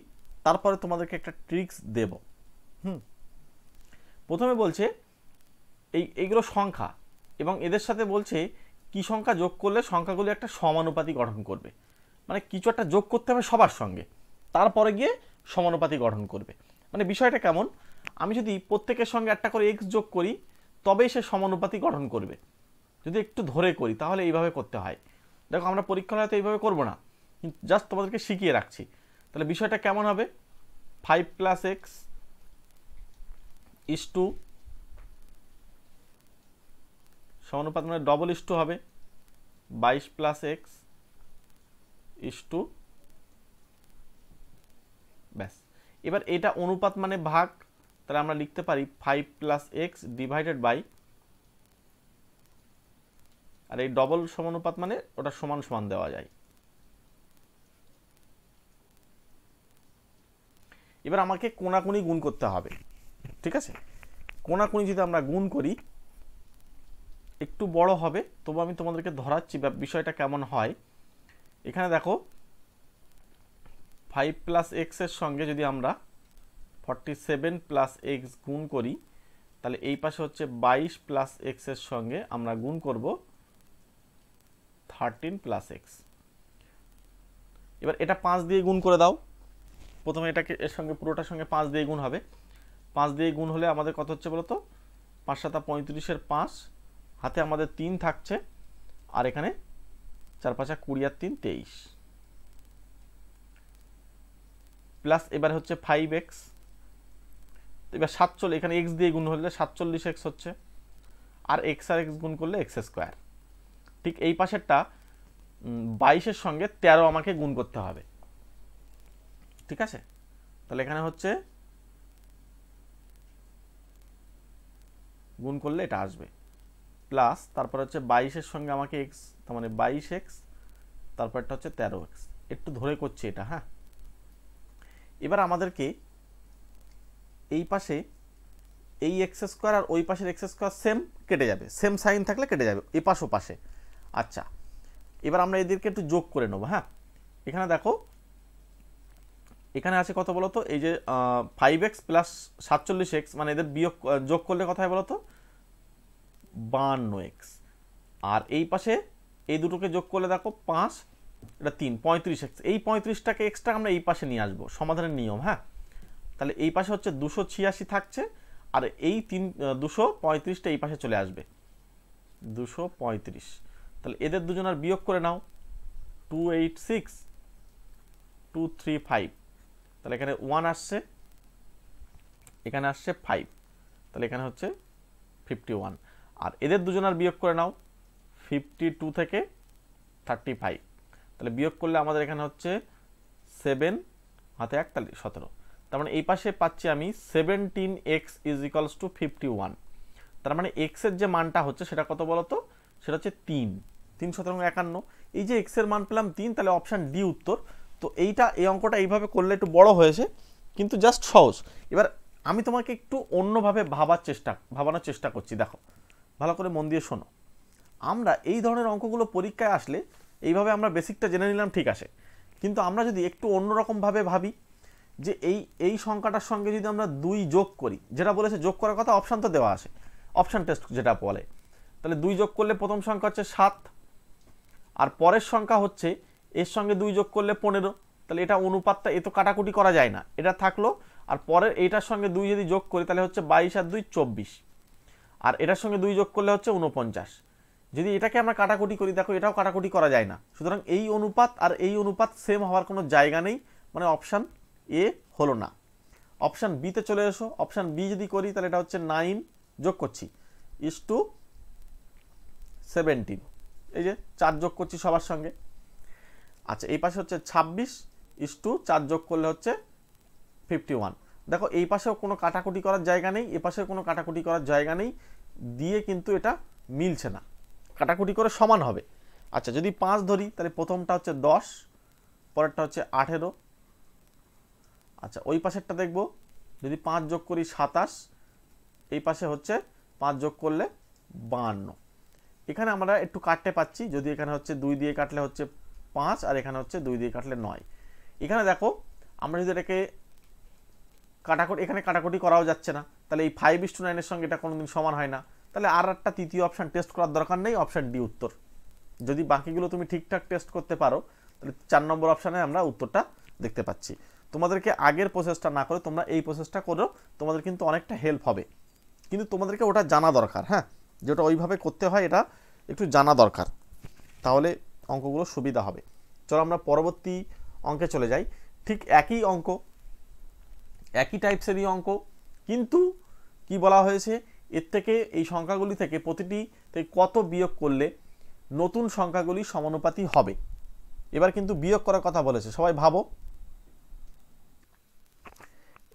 তারপরে তোমাদেরকে একটা ট্রিক্স দেব। প্রথমে বলছে এইগুলো সংখ্যা, এবং এদের সাথে বলছে কি সংখ্যা যোগ করলে সংখ্যাগুলো একটা সমানুপাতি গঠন করবে। মানে কিছু একটা যোগ করতে হবে সবার সঙ্গে, তারপরে গিয়ে সমানুপাতি গঠন করবে। মানে বিষয়টা কেমন? আমি যদি প্রত্যেকের সঙ্গে একটা করে এক্স যোগ করি, তবেই সে সমানুপাতি গঠন করবে। যদি একটু ধরে করি তাহলে এইভাবে করতে হয়। দেখো, আমরা পরীক্ষায় হয়তো এইভাবে করবো না, জাস্ট তোমাদেরকে শিখিয়ে রাখছি। তাহলে বিষয়টা কেমন হবে? 5 + x = সমানুপাত, মানে ডবল ইস টু হবে 22 + x = ব্যাস। এবার এটা অনুপাত মানে ভাগ, তাহলে আমরা লিখতে পারি 5 + x / আর এই ডবল সমানুপাত মানে ওটা সমান সমান দেওয়া যায়। এবার আমাকে কোণাকুনি গুণ করতে হবে। ঠিক আছে? কোণাকুনি যদি আমরা গুণ করি, একটু বড় হবে, তবু আমি তোমাদেরকে ধরাচ্ছি বিষয়টা কেমন হয়। এখানে দেখো, 5 + x এর সঙ্গে যদি আমরা 47 + x গুণ করি, তাহলে এই পাশে হচ্ছে 22 + x এর সঙ্গে আমরা গুণ করব 13 + x। এবার এটা 5 দিয়ে গুণ করে দাও। প্রথমে এটাকে এর সঙ্গে পুরোটার সঙ্গে 5 দিয়ে গুণ হবে। 5 দিয়ে গুণ হলে আমাদের কত হচ্ছে বলো তো? 5 × 7 = 35, 5 হাতে আমাদের 3 থাকছে, আর এখানে 4 × 5 = 20 আর 3 = 23, প্লাস এবার হচ্ছে 5x। এবার 47, এখানে এক্স দিয়ে গুণ হলে 47 এক্স হচ্ছে, আর এক্স গুণ করলে এক্স স্কোয়ার। ঠিক এই পাশেরটা 22-এর সঙ্গে 13 আমাকে গুণ করতে হবে, ঠিক আছে? তাহলে এখানে হচ্ছে গুণ করলে এটা আসবে, প্লাস তারপর হচ্ছে 22-এর সঙ্গে আমাকে এক্স, তার মানে 22x, তারপরটা হচ্ছে 13x। একটু ধরে করছি এটা, হ্যাঁ। এবার আমাদেরকে এই পাশে এই এক্স স্কোয়ার আর ওই পাশের এক্স স্কোয়ার সেম কেটে যাবে, সেম সাইন থাকলে কেটে যাবে এই পাশ ও পাশে। আচ্ছা, এবার আমরা এদেরকে একটু যোগ করে নেবো, হ্যাঁ। এখানে দেখো, এখানে আছে কত বলো তো, এই যে 5x প্লাস 47x, মানে এদের বিয়োগ যোগ করলে কত হয় বলো তো, 52x। আর এই পাশে এই দুটোকে যোগ করলে দেখো 5, এটা 3, 35x। এই 35টাকে এক্সট্রা আমরা এই পাশে নিয়ে আসবো, সমাধানের নিয়ম, হ্যাঁ। তাহলে এই পাশে হচ্ছে 286 থাকছে, আর এই 235টা এই পাশে চলে আসবে, 235। তাহলে এদের দুজনের বিয়োগ করে নাও, 286, 235। তাহলে এখানে 1 আসছে, এখানে আসছে 5, তাহলে এখানে হচ্ছে 51। আর এদের দুজনের বিয়োগ করে নাও, 52 থেকে 35। তাহলে বিয়োগ করলে আমাদের এখানে হচ্ছে 7 হাতে 1, তাহলে 17। তার মানে এই পাশে পাচ্ছি আমি 17x ইজ ইকুয়ালস টু 51। তার মানে এক্স এর যে মানটা হচ্ছে সেটা কত বলতো, সেটা হচ্ছে 3, 3 × 51। এই যে এক্স এর মান পেলাম 3, তাহলে অপশান ডি উত্তর। তো এইটা, এই অঙ্কটা এইভাবে করলে একটু বড় হয়েছে, কিন্তু জাস্ট সহজ। এবার আমি তোমাকে একটু অন্যভাবে ভাবানোর চেষ্টা করছি, দেখো ভালো করে মন দিয়ে শোনো। আমরা এই ধরনের অঙ্কগুলো পরীক্ষায় আসলে এইভাবে আমরা বেসিকটা জেনে নিলাম, ঠিক আছে, কিন্তু আমরা যদি একটু অন্যরকমভাবে ভাবি, যে এই সংখ্যাটার সঙ্গে যদি আমরা 2 যোগ করি, যেটা বলেছে যোগ করার কথা, অপশান তো দেওয়া আছে, অপশান টেস্ট যেটা বলে, তাহলে 2 যোগ করলে প্রথম সংখ্যা হচ্ছে 7, আর পরের সংখ্যা হচ্ছে এর সঙ্গে 2 যোগ করলে 15। তাহলে এটা অনুপাতটা, এ তো কাটাকুটি করা যায় না, এটা থাকলো। আর পরের এইটার সঙ্গে 2 যদি যোগ করি তাহলে হচ্ছে 22 আর 2 24, আর এটার সঙ্গে 2 যোগ করলে হচ্ছে 49। যদি এটাকে আমরা কাটাকুটি করি, দেখো এটাও কাটাকুটি করা যায় না, সুতরাং এই অনুপাত আর এই অনুপাত সেম হওয়ার কোনো জায়গা নেই, মানে অপশান এ হলো না। অপশান বিতে চলে এসো, অপশান বি যদি করি তাহলে এটা হচ্ছে 9 যোগ করছি ইস টু 17, এই যে 4 যোগ করছি সবার সঙ্গে। আচ্ছা, এই পাশে হচ্ছে 26 ইস টু 4 যোগ করলে হচ্ছে 51। দেখো এই পাশেও কোনো কাটাকুটি করার জায়গা নেই, এ পাশেও কোনো কাটাকুটি করার জায়গা নেই, দিয়ে কিন্তু এটা মিলছে না, কাটাকুটি করে সমান হবে। আচ্ছা, যদি 5 ধরি তাহলে প্রথমটা হচ্ছে 10, পরেরটা হচ্ছে 18। আচ্ছা, ওই পাশেরটা দেখব, যদি 5 যোগ করি 27, এই পাশে হচ্ছে 5 যোগ করলে 52। এখানে আমরা একটু কাটতে পাচ্ছি, যদি এখানে হচ্ছে 2 দিয়ে কাটলে হচ্ছে 5, আর এখানে হচ্ছে 2 দিয়ে কাটলে 9। এখানে দেখো আমরা যদি এটাকে কাটাকুটি, এখানে কাটাকুটি করাও যাচ্ছে না, তাহলে এই 5:9 এর সঙ্গে এটা কোনোদিন সমান হয় না, তাহলে আর একটা তৃতীয় অপশান টেস্ট করার দরকার নেই, অপশান ডি উত্তর। যদি বাকিগুলো তুমি ঠিকঠাক টেস্ট করতে পারো, তাহলে 4 নম্বর অপশানে আমরা উত্তরটা দেখতে পাচ্ছি। তোমাদেরকে আগের প্রসেসটা না করে তোমরা এই প্রসেসটা করো, তোমাদের কিন্তু অনেকটা হেল্প হবে, কিন্তু তোমাদেরকে ওটা জানা দরকার, হ্যাঁ, যেটা ওইভাবে করতে হয় এটা একটু জানা দরকার, তাহলে অঙ্কগুলো সুবিধা হবে। চলো আমরা পরবর্তী অঙ্কে চলে যাই। ঠিক একই অঙ্ক, একই টাইপসেরই অঙ্ক, কিন্তু কি বলা হয়েছে, এর থেকে এই সংখ্যাগুলি থেকে প্রতিটি থেকে কত বিয়োগ করলে নতুন সংখ্যাগুলি সমানুপাতি হবে। এবার কিন্তু বিয়োগ করার কথা বলেছে, সবাই ভাবো।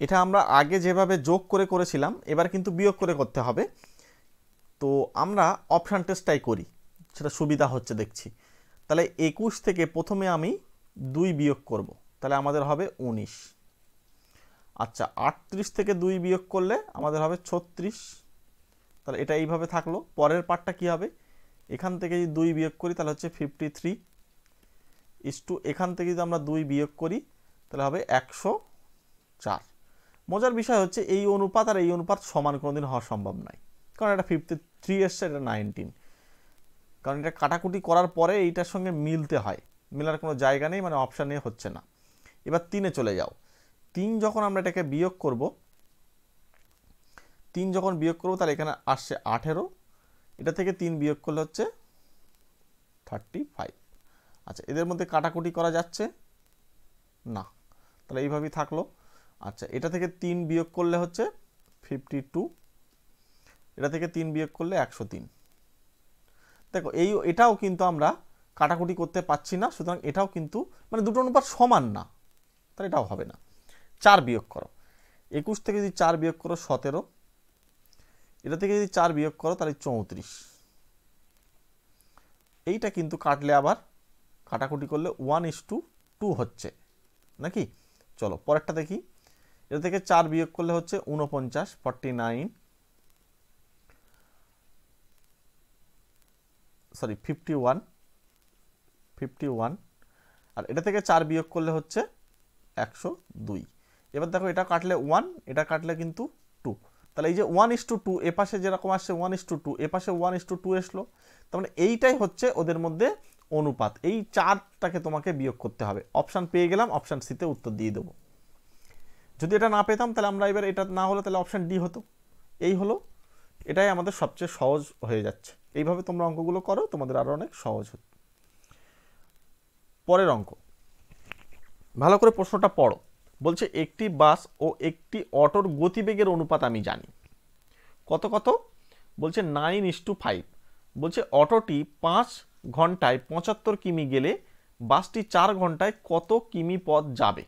এটা আমরা আগে যেভাবে যোগ করে করেছিলাম, এবার কিন্তু বিয়োগ করে করতে হবে। তো আমরা অপশান টেস্টটাই করি, সেটা সুবিধা হচ্ছে দেখছি। তাহলে 21 থেকে প্রথমে আমি 2 বিয়োগ করব, তাহলে আমাদের হবে 19। আচ্ছা, 38 থেকে 2 বিয়োগ করলে আমাদের হবে 36, তাহলে এটা এইভাবে থাকলো। পরের পার্টটা কি হবে, এখান থেকে যদি 2 বিয়োগ করি তাহলে হচ্ছে 53 ইস টু, এখান থেকে যদি আমরা 2 বিয়োগ করি তাহলে হবে 104। মজার বিষয় হচ্ছে এই অনুপাত আর এই অনুপাত সমান কোনোদিন হওয়া সম্ভব নয়, কারণ এটা 53 এসছে, এটা 19, কারণ এটা কাটাকুটি করার পরে এইটার সঙ্গে মিলতে হয়, মেলার কোনো জায়গা নেই, মানে অপশান এ হচ্ছে না। এবার 3-এ চলে যাও। 3 যখন আমরা এটাকে বিয়োগ করব, 3 যখন বিয়োগ করব তাহলে এখানে আসছে 18, এটা থেকে 3 বিয়োগ করলে হচ্ছে 35। আচ্ছা, এদের মধ্যে কাটাকুটি করা যাচ্ছে না, তাহলে এইভাবেই থাকলো। আচ্ছা, এটা থেকে 3 বিয়োগ করলে হচ্ছে 52, এটা থেকে 3 বিয়োগ করলে 103। দেখো এটাও কিন্তু আমরা কাটাকুটি করতে পাচ্ছি না, সুতরাং এটাও কিন্তু মানে দুটো অনুপাত সমান না, তাহলে এটাও হবে না। 4 বিয়োগ করো, 21 থেকে যদি 4 বিয়োগ করো 17, এটা থেকে যদি 4 বিয়োগ করো তাহলে 34। এইটা কিন্তু কাটলে আবার কাটাকুটি করলে 1:2 হচ্ছে নাকি। চলো পরেরটা দেখি, এটা থেকে 4 বিয়োগ করলে হচ্ছে 49, 49 সরি 51, 51, আর এটা থেকে 4 বিয়োগ করলে হচ্ছে 102। এবার দেখো এটা কাটলে 1, এটা কাটলে কিন্তু 2, তাহলে এই যে 1:2 এ পাশে যেরকম আসছে 1:2 এ পাশে 1:2 এসলো, তার মানে এইটাই হচ্ছে ওদের মধ্যে অনুপাত। এই 4টাকে তোমাকে বিয়োগ করতে হবে। অপশান পেয়ে গেলাম, অপশান সিতে উত্তর দিয়ে দেবো। যদি এটা না পেতাম তাহলে আমরা এবার এটা না হলে তাহলে অপশান ডি হতো। এই হলো, এটাই আমাদের সবচেয়ে সহজ হয়ে যাচ্ছে। এইভাবে তোমরা অঙ্কগুলো করো, তোমাদের আরও অনেক সহজ হতো। পরের অঙ্ক, ভালো করে প্রশ্নটা পড়ো। বলছে একটি বাস ও একটি অটোর গতিবেগের অনুপাত আমি জানি। কত কত? বলছে 9:5। বলছে অটোটি 5 ঘন্টায় 75 কিমি গেলে বাসটি 4 ঘন্টায় কত কিমি পথ যাবে?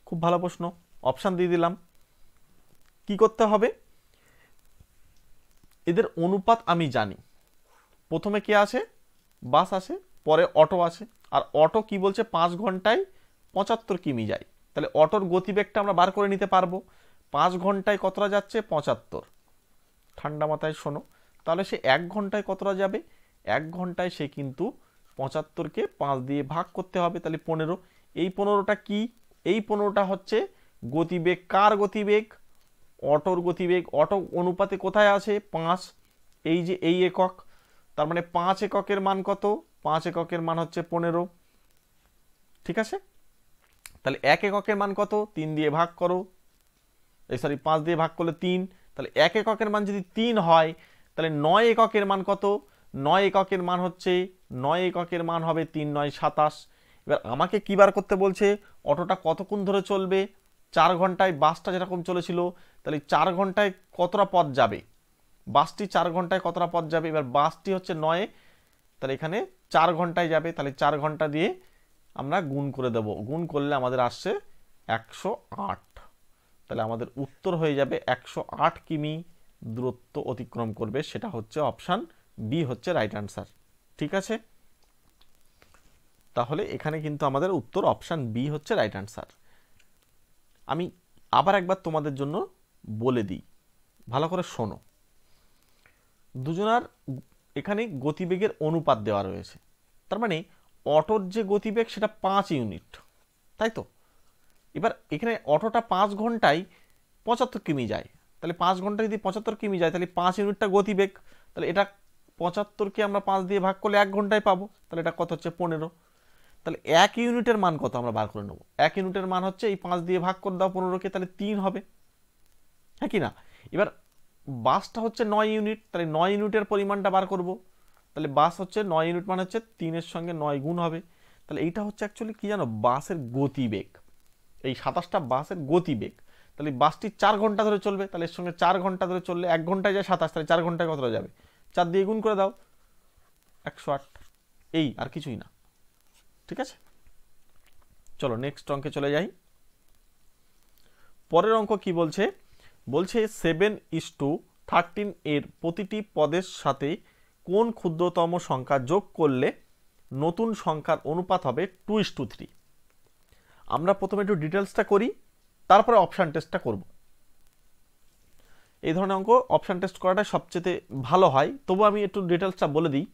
খুব ভালো প্রশ্ন, অপশান দিয়ে দিলাম। কি করতে হবে? এদের অনুপাত আমি জানি। প্রথমে কে আছে? বাস আছে, পরে অটো আছে, আর অটো কি বলছে 5 ঘন্টায় 75 কিমি যায়, তাহলে অটোর গতিবেগটা আমরা বার করে নিতে পারবো। 5 ঘন্টায় কতটা যাচ্ছে? 75। ঠান্ডা মাথায় শোনো, তাহলে সে 1 ঘন্টায় কতটা যাবে? 1 ঘন্টায় সে কিন্তু 75কে 5 দিয়ে ভাগ করতে হবে, তাহলে 15। এই 15টা কি? এই 15টা হচ্ছে গতিবেগ। কার গতিবেগ? অটোর গতিবেগ। অটো অনুপাতে কোথায় আছে? 5, এই যে এই একক, তার মানে 5 এককের মান কত? 5 এককের মান হচ্ছে 15। ঠিক আছে, তাহলে 1 এককের মান কত? 3 দিয়ে ভাগ করো, এই সরি 5 দিয়ে ভাগ করলে 3, তাহলে 1 এককের মান যদি 3 হয় তাহলে 9 এককের মান কত? 9 এককের মান হচ্ছে 9 এককের মান হবে 3 9 27। এবার আমাকে কি বার করতে বলছে? অটোটা কতক্ষণ ধরে চলবে? 4 ঘন্টায় বাসটা যেরকম চলেছিল, তাহলে 4 ঘন্টায় কতটা পথ যাবে? বাসটি 4 ঘন্টায় কতটা পথ যাবে? এবার বাসটি হচ্ছে 9, তাহলে এখানে 4 ঘন্টায় যাবে, তাহলে 4 ঘন্টা দিয়ে আমরা গুণ করে দেব। গুণ করলে আমাদের আসছে 108। তাহলে আমাদের উত্তর হয়ে যাবে 108 কিমি দূরত্ব অতিক্রম করবে, সেটা হচ্ছে অপশান বি হচ্ছে রাইট অ্যান্সার। ঠিক আছে, তাহলে এখানে কিন্তু আমাদের উত্তর অপশান বি হচ্ছে রাইট অ্যান্সার। আমি আবার একবার তোমাদের জন্য বলে দিই, ভালো করে শোনো। দুজনার এখানে গতিবেগের অনুপাত দেওয়া রয়েছে, তার মানে অটোর যে গতিবেগ সেটা 5 ইউনিট, তাই তো। এবার এখানে অটোটা 5 ঘন্টায় 75 কিমি যায়, তাহলে 5 ঘন্টায় যদি 75 কিমি যায় তাহলে 5 ইউনিটটা গতিবেগ, তাহলে এটা 75কে আমরা 5 দিয়ে ভাগ করলে 1 ঘন্টায় পাবো, তাহলে এটা কত হচ্ছে? 15। তাহলে 1 ইউনিটের মান কত আমরা বার করে নেব? 1 ইউনিটের মান হচ্ছে এই 5 দিয়ে ভাগ করে দাও 15কে, তাহলে 3 হবে, হ্যাঁ কি না। এবার বাসটা হচ্ছে 9 ইউনিট, তাহলে 9 ইউনিটের পরিমাণটা বার করব, তাহলে বাস হচ্ছে 9 ইউনিট মানে হচ্ছে 3-এর সঙ্গে 9 গুণ হবে, তাহলে এইটা হচ্ছে অ্যাকচুয়ালি কি জানো? বাসের গতিবেগ। এই 27টা বাসের গতিবেগ। তাহলে বাসটি 4 ঘন্টা ধরে চলবে, তাহলে এর সঙ্গে 4 ঘন্টা ধরে চললে 1 ঘন্টায় যায় 27, তাহলে 4 ঘন্টায় কতটা যাবে? 4 দিয়ে গুণ করে দাও, 108। এই আর কিছুই না। ঠিক আছে, চলো নেক্সট অঙ্কে চলে যাই। পরের অঙ্ক কি বলছে? বলছে 7:13 এর প্রতিটি পদের সাথে কোন ক্ষুদ্রতম সংখ্যা যোগ করলে নতুন সংখ্যার অনুপাত হবে 2:3। আমরা প্রথমে একটু ডিটেলসটা করি, তারপরে অপশান টেস্টটা করব। এই ধরনের অঙ্ক অপশান টেস্ট করাটা সবচেয়ে ভালো হয়, তবু আমি একটু ডিটেলসটা বলে দিই।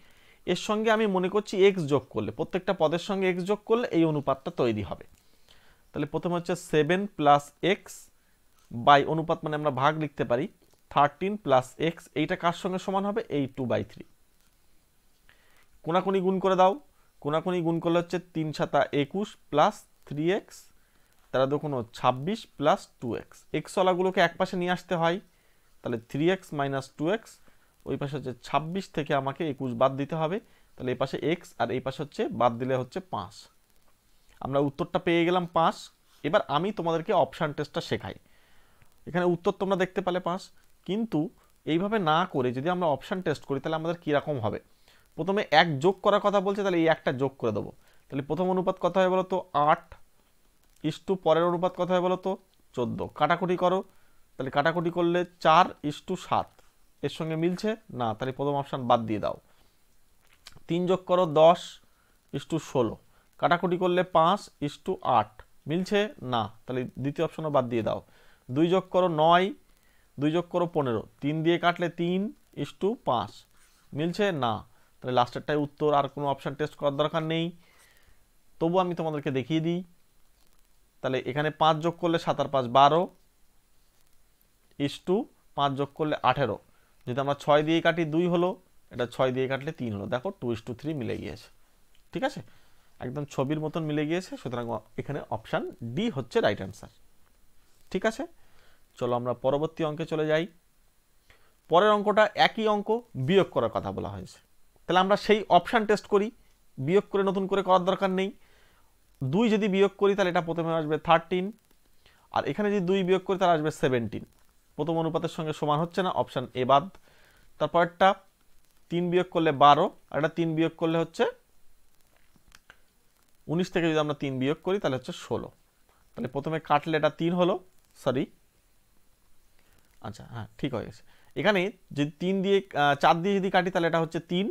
এর সঙ্গে আমি মনে করছি এক্স যোগ করলে, প্রত্যেকটা পদের সঙ্গে এক্স যোগ করলে এই অনুপাতটা তৈরি হবে। তাহলে প্রথমে হচ্ছে 7 + x বাই অনুপাত মানে আমরা ভাগ লিখতে পারি 13 + x, এইটা কার সঙ্গে সমান হবে? এই 2/3। কোনাকুনি গুণ করে দাও, কোনাকুনি গুণ করলে হচ্ছে 3 × 7 = 21 + 3x, তারা দেখুন 26 + 2x। এক্সওয়ালাগুলোকে এক পাশে নিয়ে আসতে হয়, তাহলে 3x - 2x, ওই পাশে হচ্ছে 26 থেকে আমাকে 21 বাদ দিতে হবে, তাহলে এই পাশে x আর এই পাশে হচ্ছে বাদ দিলে হচ্ছে 5। আমরা উত্তরটা পেয়ে গেলাম 5। এবার আমি তোমাদেরকে অপশান টেস্টটা শেখাই। এখানে উত্তর তোমরা দেখতে পেলে 5। কিন্তু এইভাবে না করে যদি আমরা অপশান টেস্ট করি তাহলে আমাদের কীরকম হবে। প্রথমে 1 যোগ করার কথা বলছে, তাহলে এই একটা যোগ করে দেবো। তাহলে প্রথম অনুপাত কত হয় বলো তো 8 পরের অনুপাত কত হয় বলো তো 14। কাটাকুটি করো, তাহলে কাটাকুটি করলে 4:7। এর সঙ্গে মিলছে না, তাহলে প্রথম অপশান বাদ দিয়ে দাও। 3 যোগ করো 10:16। কাটাকুটি করলে 5:8। মিলছে না, তাহলে দ্বিতীয় অপশানও বাদ দিয়ে দাও। 2 যোগ করো 9, 2 যোগ করো 15। 3 দিয়ে কাটলে 3:5। মিলছে না, তাহলে লাস্টেরটাই উত্তর। আর কোনো অপশান টেস্ট করার দরকার নেই, তবু আমি তোমাদেরকে দেখিয়ে দিই। তাহলে এখানে 5 যোগ করলে 7 আর 5 12, 5 যোগ করলে 18। যদি আমরা 6 দিয়ে কাটি 2 হলো, এটা 6 দিয়ে কাটলে 3 হলো। দেখো 2:3 মিলে গিয়েছে। ঠিক আছে, একদম ছবির মতন মিলে গিয়েছে। সুতরাং এখানে অপশান ডি হচ্ছে রাইট অ্যান্সার। ঠিক আছে, চলো আমরা পরবর্তী অঙ্কে চলে যাই। পরের অঙ্কটা একই অঙ্ক, বিয়োগ করার কথা বলা হয়েছে। তাহলে আমরা সেই অপশান টেস্ট করি, বিয়োগ করে নতুন করে করার দরকার নেই। 2 যদি বিয়োগ করি তাহলে এটা প্রথমে আসবে 13, আর এখানে যদি 2 বিয়োগ করি তাহলে আসবে 17। প্রথম অনুপাতের সঙ্গে সমান হচ্ছে না, অপশান এ বাদ। তারপরটা 3 বিয়োগ করলে 12, আর এটা 3 বিয়োগ করলে হচ্ছে 19 থেকে যদি আমরা 3 বিয়োগ করি তাহলে হচ্ছে 16। তাহলে প্রথমে কাটলে এটা 3 হলো, সরি, আচ্ছা হ্যাঁ ঠিক হয়ে গেছে। এখানে যদি 3 দিয়ে 4 দিয়ে যদি কাটি তাহলে এটা হচ্ছে 3,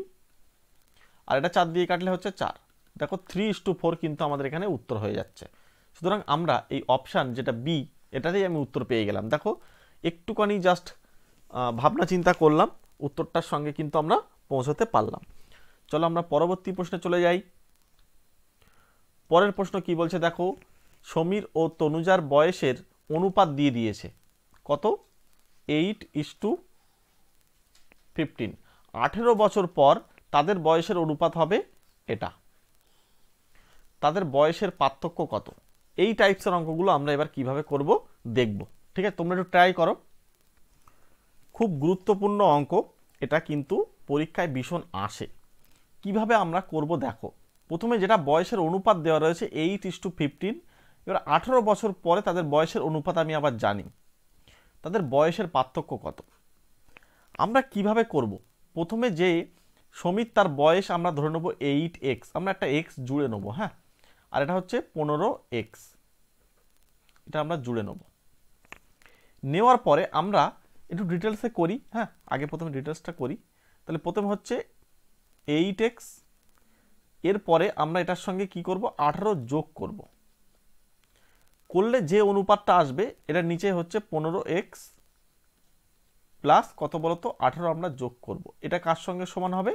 আর এটা 4 দিয়ে কাটলে হচ্ছে 4। দেখো 3:4 কিন্তু আমাদের এখানে উত্তর হয়ে যাচ্ছে। সুতরাং আমরা এই অপশান যেটা বি, এটাতেই আমি উত্তর পেয়ে গেলাম। দেখো একটুখানি জাস্ট ভাবনা চিন্তা করলাম, উত্তরটার সঙ্গে কিন্তু আমরা পৌঁছতে পারলাম। চলো আমরা পরবর্তী প্রশ্নে চলে যাই। পরের প্রশ্ন কি বলছে দেখো, সমীর ও তনুজার বয়সের অনুপাত দিয়ে দিয়েছে কত, 8:15। 18 বছর পর তাদের বয়সের অনুপাত হবে এটা। তাদের বয়সের পার্থক্য কত? এই টাইপসের অঙ্কগুলো আমরা এবার কিভাবে করব দেখব। ঠিক আছে, তোমরা একটু ট্রাই করো। খুব গুরুত্বপূর্ণ অঙ্ক এটা, কিন্তু পরীক্ষায় ভীষণ আসে। কিভাবে আমরা করব দেখো। প্রথমে যেটা বয়সের অনুপাত দেওয়া রয়েছে 8:15, এবার 18 বছর পরে তাদের বয়সের অনুপাত আমি আবার জানি, তাদের বয়সের পার্থক্য কত। আমরা কিভাবে করব, প্রথমে যে সমীর তার বয়স আমরা ধরে নেব 8x, আমরা একটা x জুড়ে নেব, হ্যাঁ, আর এটা হচ্ছে 15x, এটা আমরা জুড়ে নেব। নেওয়ার পরে আমরা একটু ডিটেলসে করি, হ্যাঁ আগে প্রথমে ডিটেলসটা করি। তাহলে প্রথমে হচ্ছে 8x, এরপরে আমরা এটার সঙ্গে কি করব 18 যোগ করব, করলে যে অনুপাতটা আসবে এটার নিচে হচ্ছে 15x প্লাস কত বলতো 18 আমরা যোগ করব। এটা কার সঙ্গে সমান হবে,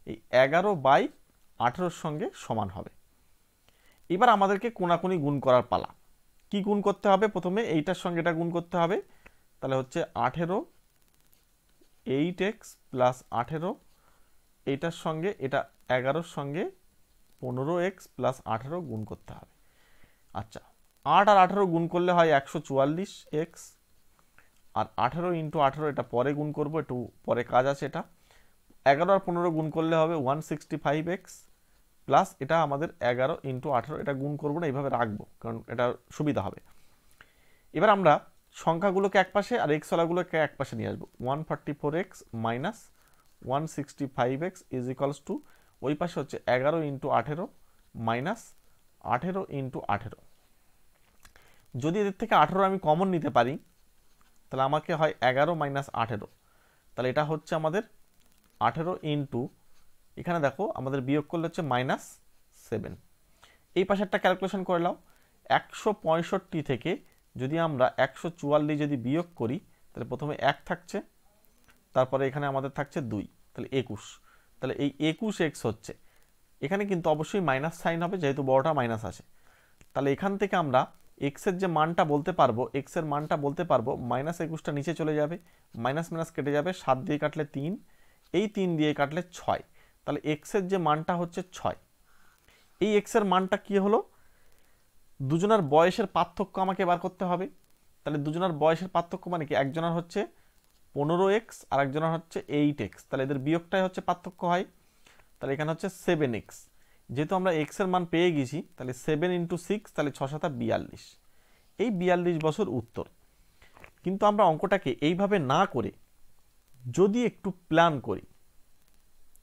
এই 11/18 সঙ্গে সমান হবে। এবার আমাদেরকে কোনাকুনি গুণ করার পালা। কি গুণ করতে হবে, প্রথমে এইটার সঙ্গে এটা গুণ করতে হবে, তাহলে হচ্ছে 18, 8x প্লাস 18, এইটার সঙ্গে এটা 11 সঙ্গে 15x প্লাস 18 গুণ করতে হবে। আচ্ছা, 8 আর 18 গুণ করলে হয় 144x, আর 18 × 18 এটা পরে গুণ করব, একটু পরে কাজ আছে এটা। 11 আর 15 গুণ করলে হবে 165x, প্লাস এটা আমাদের 11 × 18, এটা গুণ করব না, এইভাবে রাখবো কারণ এটা সুবিধা হবে। এবার আমরা সংখ্যাগুলোকে একপাশে আর এক্সওয়ালাগুলোকে একপাশে নিয়ে আসবো। 144x minus 165x is equals to, ওই পাশে হচ্ছে 11 × 18 মাইনাস 18 × 18। যদি এদের থেকে 18 আমি কমন নিতে পারি তাহলে আমাকে হয় 11 মাইনাস 18, তাহলে এটা হচ্ছে আমাদের 18 ইন্টু, এখানে দেখো আমাদের বিয়োগ করলে হচ্ছে -7। এই পাশেরটা ক্যালকুলেশন করে নাও। 165 থেকে যদি আমরা 144 যদি বিয়োগ করি তাহলে প্রথমে 1 থাকছে, তারপরে এখানে আমাদের থাকছে 2, তাহলে 21। তাহলে এই 21x হচ্ছে, এখানে কিন্তু অবশ্যই মাইনাস সাইন হবে যেহেতু বড়টা মাইনাস আছে। তাহলে এখান থেকে আমরা x এর যে মানটা বলতে পারবো, x এর মানটা বলতে পারবো -21টা নিচে চলে যাবে, মাইনাস মাইনাস কেটে যাবে, 7 দিয়ে কাটলে 3, এই 3 দিয়ে কাটলে 6, তাহলে x এর যে মানটা হচ্ছে 6। এই x এর মানটা কি হলো, দুজনের বয়সের পার্থক্য আমাকে বার করতে হবে। তাহলে দুজনের বয়সের পার্থক্য মানে কি, একজনের হচ্ছে 15x আর একজনের হচ্ছে 8x, তাহলে এদের বিয়োগটাই হচ্ছে পার্থক্য হয়। তাহলে এখানে হচ্ছে 7x, যেহেতু আমরা x এর মান পেয়ে গেছি তাহলে 7 × 6, তাহলে 6 × 7 = 42। এই 42 বছর উত্তর। কিন্তু আমরা অঙ্কটাকে এইভাবে না করে যদি একটু প্ল্যান করি,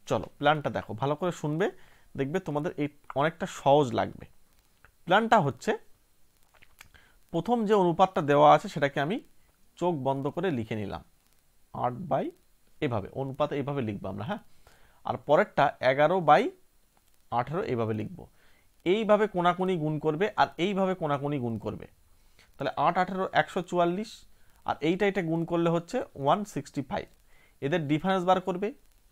চলো প্ল্যানটা দেখো, ভালো করে শুনবে, দেখবে তোমাদের এই অনেকটা সহজ লাগবে। প্ল্যানটা হচ্ছে, প্রথম যে অনুপাতটা দেওয়া আছে সেটাকে আমি চোখ বন্ধ করে লিখে নিলাম 8 বাই, এভাবে অনুপাত এইভাবে লিখবো আমরা, হ্যাঁ। আর পরেরটা 11/18 এইভাবে লিখবো। এইভাবে কোনাকুনি গুণ করবে আর এইভাবে কোনাকুনি গুণ করবে, তাহলে 8 18 144, আর এইটা গুণ করলে হচ্ছে 165। এদের ডিফারেন্স বার করবে।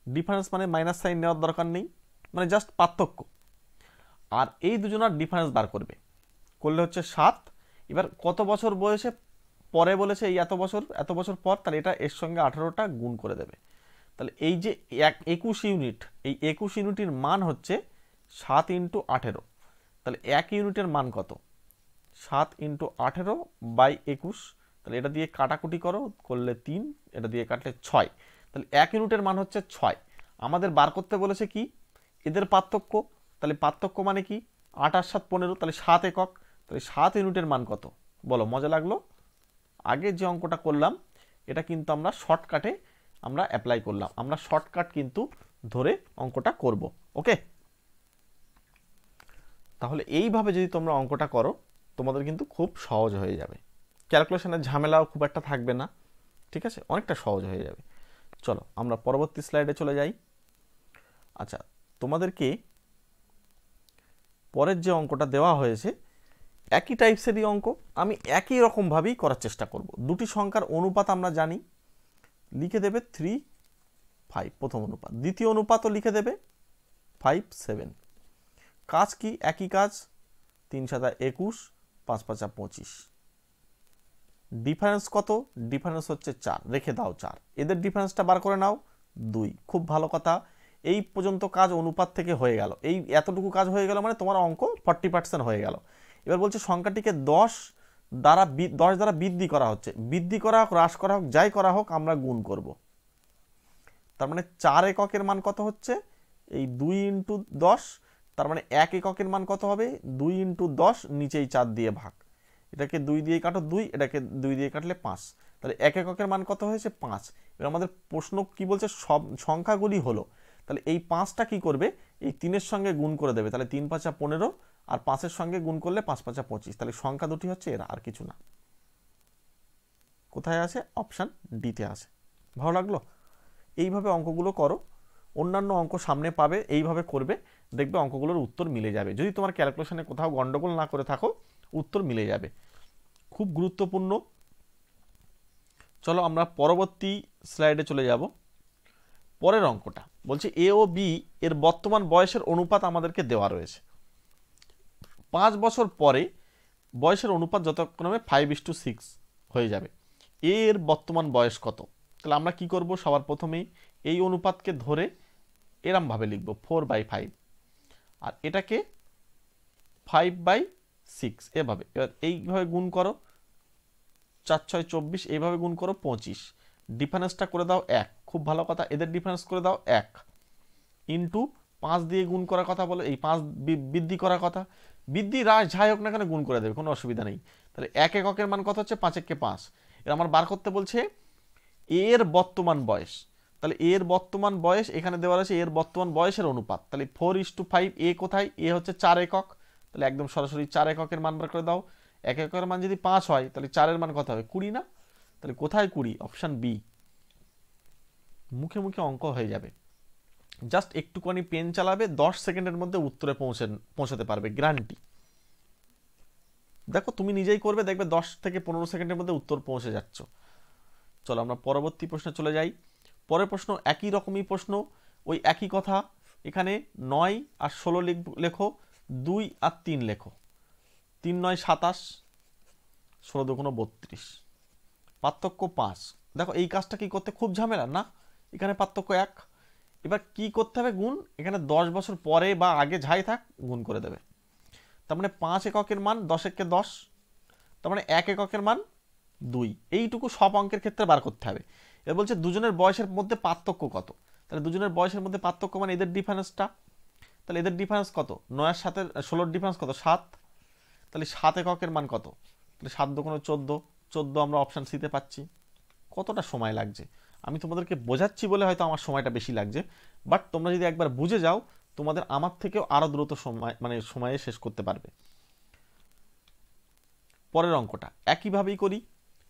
ডিফারেন্স মানে মাইনাস সাইন নেওয়ার দরকার নেই, মানে জাস্ট পার্থক্য। আর এই দুজনের ডিফারেন্স বার করবে, করলে হচ্ছে 7। এবার কত বছর বয়সে পরে বলেছে, এই এত বছর পর, তাহলে এটা এর সঙ্গে 18টা গুণ করে দেবে। তাহলে এই যে 21 ইউনিট, এই 21 ইউনিটের মান হচ্ছে 7 × 18। তাহলে 1 ইউনিটের মান কত? 7 × 18/21। তাহলে এটা দিয়ে কাটাকুটি করো, করলে 3, এটা দিয়ে কাটলে 6। তাহলে 1 ইউনিটের মান হচ্ছে 6। আমাদের বার করতে বলেছে কি? এদের পার্থক্য। তাহলে পার্থক্য মানে কি? 8 আর 7 15, তাহলে 7 একক। তাহলে 7 ইউনিটের মান কত? বলো, মজা লাগলো? আগে যে অঙ্কটা করলাম এটা কিন্তু আমরা শর্টকাটে আমরা অ্যাপ্লাই করলাম, আমরা শর্টকাট কিন্তু ধরে অঙ্কটা করব। ওকে, তাহলে এইভাবে যদি তোমরা অঙ্কটা করো তোমাদের কিন্তু খুব সহজ হয়ে যাবে, ক্যালকুলেশনের ঝামেলাও খুব একটা থাকবে না, ঠিক আছে, অনেকটা সহজ হয়ে যাবে। চলো আমরা পরবর্তী স্লাইডে চলে যাই। আচ্ছা, তোমাদেরকে পরের যে অঙ্কটা দেওয়া হয়েছে একই টাইপসেরই অঙ্ক, আমি একই রকমভাবেই করার চেষ্টা করব। দুটি সংখ্যার অনুপাত আমরা জানি, লিখে দেবে 3 5 প্রথম অনুপাত, দ্বিতীয় অনুপাতও লিখে দেবে 5 7। কাজ কি? একই কাজ, 3 7 21, 5 5 25। ডিফারেন্স কত? ডিফারেন্স হচ্ছে 4, রেখে দাও 4। এদের ডিফারেন্সটা বার করে নাও 2। খুব ভালো কথা, এই পর্যন্ত কাজ অনুপাত থেকে হয়ে গেল। এই এতটুকু কাজ হয়ে গেল মানে তোমার অঙ্ক 40% হয়ে গেল। এবার বলছে সংখ্যাটিকে 10 দ্বারা বৃদ্ধি করা হচ্ছে। বৃদ্ধি করা হোক, হ্রাস করা হোক, যাই করা হোক, আমরা গুণ করব। তার মানে 4 এককের মান কত হচ্ছে? এই 2 × 10। তার মানে 1 এককের মান কত হবে? 2 × 10, নিচেই 4 দিয়ে ভাগ। এটাকে 2 দিয়ে কাটো 2, এটাকে 2 দিয়ে কাটলে 5। তাহলে 1 এককের মান কত হয়েছে? 5। এবার আমাদের প্রশ্ন কি বলছে? সব সংখ্যাগুলি হলো। তাহলে এই 5টা কি করবে? এই 3-এর সঙ্গে গুণ করে দেবে। তাহলে 3 5 15, আর 5-এর সঙ্গে গুণ করলে 5 5 25। তাহলে সংখ্যা দুটি হচ্ছে এরা, আর কিছু না। কোথায় আছে? অপশান ডিতে আছে। ভালো লাগলো? এইভাবে অঙ্কগুলো করো, অন্যান্য অঙ্ক সামনে পাবে, এইভাবে করবে, দেখবে অঙ্কগুলোর উত্তর মিলে যাবে। যদি তোমার ক্যালকুলেশনে কোথাও গন্ডগোল না করে থাকো, উত্তর মিলে যাবে। খুব গুরুত্বপূর্ণ। চলো আমরা পরবর্তী স্লাইডে চলে যাব। পরের অঙ্কটা বলছে এ ও বি এর বর্তমান বয়সের অনুপাত আমাদেরকে দেওয়া রয়েছে। 5 বছর পরে বয়সের অনুপাত যথাক্রমে 5:6 হয়ে যাবে। এ এর বর্তমান বয়স কত? তাহলে আমরা কি করব? সবার প্রথমেই এই অনুপাতকে ধরে এরমভাবে লিখব 4/5, আর এটাকে 5/6 এভাবে। এবার এইভাবে গুণ করো, 4 6 24, এইভাবে গুণ করো 25। ডিফারেন্সটা করে দাও 1। খুব ভালো কথা, এদের ডিফারেন্স করে দাও 1 ইন্টু 5 দিয়ে গুণ করার কথা বলে, এই 5 বৃদ্ধি করার কথা, বৃদ্ধি হ্রাস যাই হোক না কেন গুণ করে দেবে, কোনো অসুবিধা নেই। তাহলে 1 এককের মান কত হচ্ছে? 5 একে 5। এর আমার বার করতে বলছে এর বর্তমান বয়স। তাহলে এর বর্তমান বয়স এখানে দেওয়া আছে, এর বর্তমান বয়সের অনুপাত। তাহলে 4:5। এ কোথায়? এ হচ্ছে 4 একক। তাহলে একদম সরাসরি 4 এককের মান বার করে দাও। 1 এককের মান যদি 5 হয় তাহলে 4-এর মান কত হবে? 20 না? তাহলে কোথায় 20? Option B. মুখে মুখে অঙ্ক হয়ে যাবে, জাস্ট একটুখানি পেন চালাবে, 10 সেকেন্ডের মধ্যে উত্তরে পৌঁছাতে পারবে, গ্যারান্টি। দেখো তুমি নিজেই করবে, দেখবে 10 থেকে 15 সেকেন্ডের মধ্যে উত্তর পৌঁছে যাচ্ছ। চলো আমরা পরবর্তী প্রশ্নে চলে যাই। পরের প্রশ্ন একই রকমই প্রশ্ন, ওই একই কথা। এখানে 9 আর 16 লেখো, 2 আর 3 লেখো। 3 9 27, 16 2 32, পার্থক্য 5। দেখো এই কাজটা কি করতে খুব ঝামেলা না, এখানে পার্থক্য 1। এবার কি করতে হবে? গুণ। এখানে 10 বছর পরে বা আগে যাই থাক গুণ করে দেবে। তার মানে 5 এককের মান 10 একে 10, তার মানে 1 এককের মান 2। এইটুকু সব অঙ্কের ক্ষেত্রে বার করতে হবে। এবার বলছে দুজনের বয়সের মধ্যে পার্থক্য কত? তাহলে দুজনের বয়সের মধ্যে পার্থক্য মানে এদের ডিফারেন্সটা। তাহলে এদের ডিফারেন্স কত? 9 আর 7 এর 16-র ডিফারেন্স কত? 7। তাহলে 7 এককের মান কত? তাহলে 7 2 14, 14 আমরা অপশান সিতে পাচ্ছি। কতটা সময় লাগছে আমি তোমাদেরকে বোঝাচ্ছি বলে হয়তো আমার সময়টা বেশি লাগছে, বাট তোমরা যদি একবার বুঝে যাও তোমাদের আমার থেকেও আরও দ্রুত সময় সময়ে শেষ করতে পারবে। পরের অঙ্কটা একইভাবেই করি।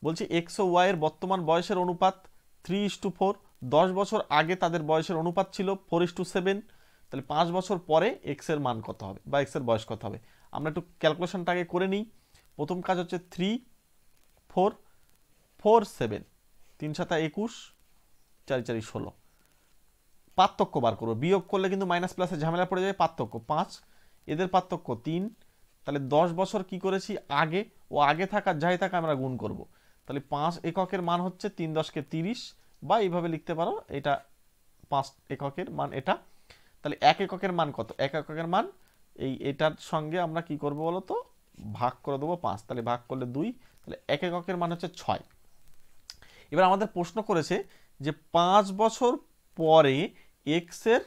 বলছি এক্স ও ওয়াই এর বর্তমান বয়সের অনুপাত 3:4। 10 বছর আগে তাদের বয়সের অনুপাত ছিল 4:7। তাহলে 5 বছর পরে এক্স এর মান কত হবে বা এক্স এর বয়স কত হবে? আমরা একটু ক্যালকুলেশনটা আগে করে নিই। প্রথম কাজ হচ্ছে 3 4 4 7, 3 7 21, 4 4 16। পার্থক্য বার করবো, বিয়োগ করলে কিন্তু মাইনাস প্লাসের ঝামেলা পড়ে যাবে। পার্থক্য 5, এদের পার্থক্য 3। তাহলে 10 বছর কি করেছি আগে, ও আগে থাকা যাই থাকা আমরা গুণ করব। তাহলে 5 এককের মান হচ্ছে 3 10 30, বা এইভাবে লিখতে পারো এটা 5 এককের মান এটা। তাহলে 1 এককের মান কত? 1 এককের মান এটার সঙ্গে আমরা কি করব বলো তো, ভাগ করে দেবো 5। তাহলে ভাগ করলে 2, তাহলে 1 এককের মান হচ্ছে 6। এবার আমাদের প্রশ্ন করেছে যে 5 বছর পরে এক্স এর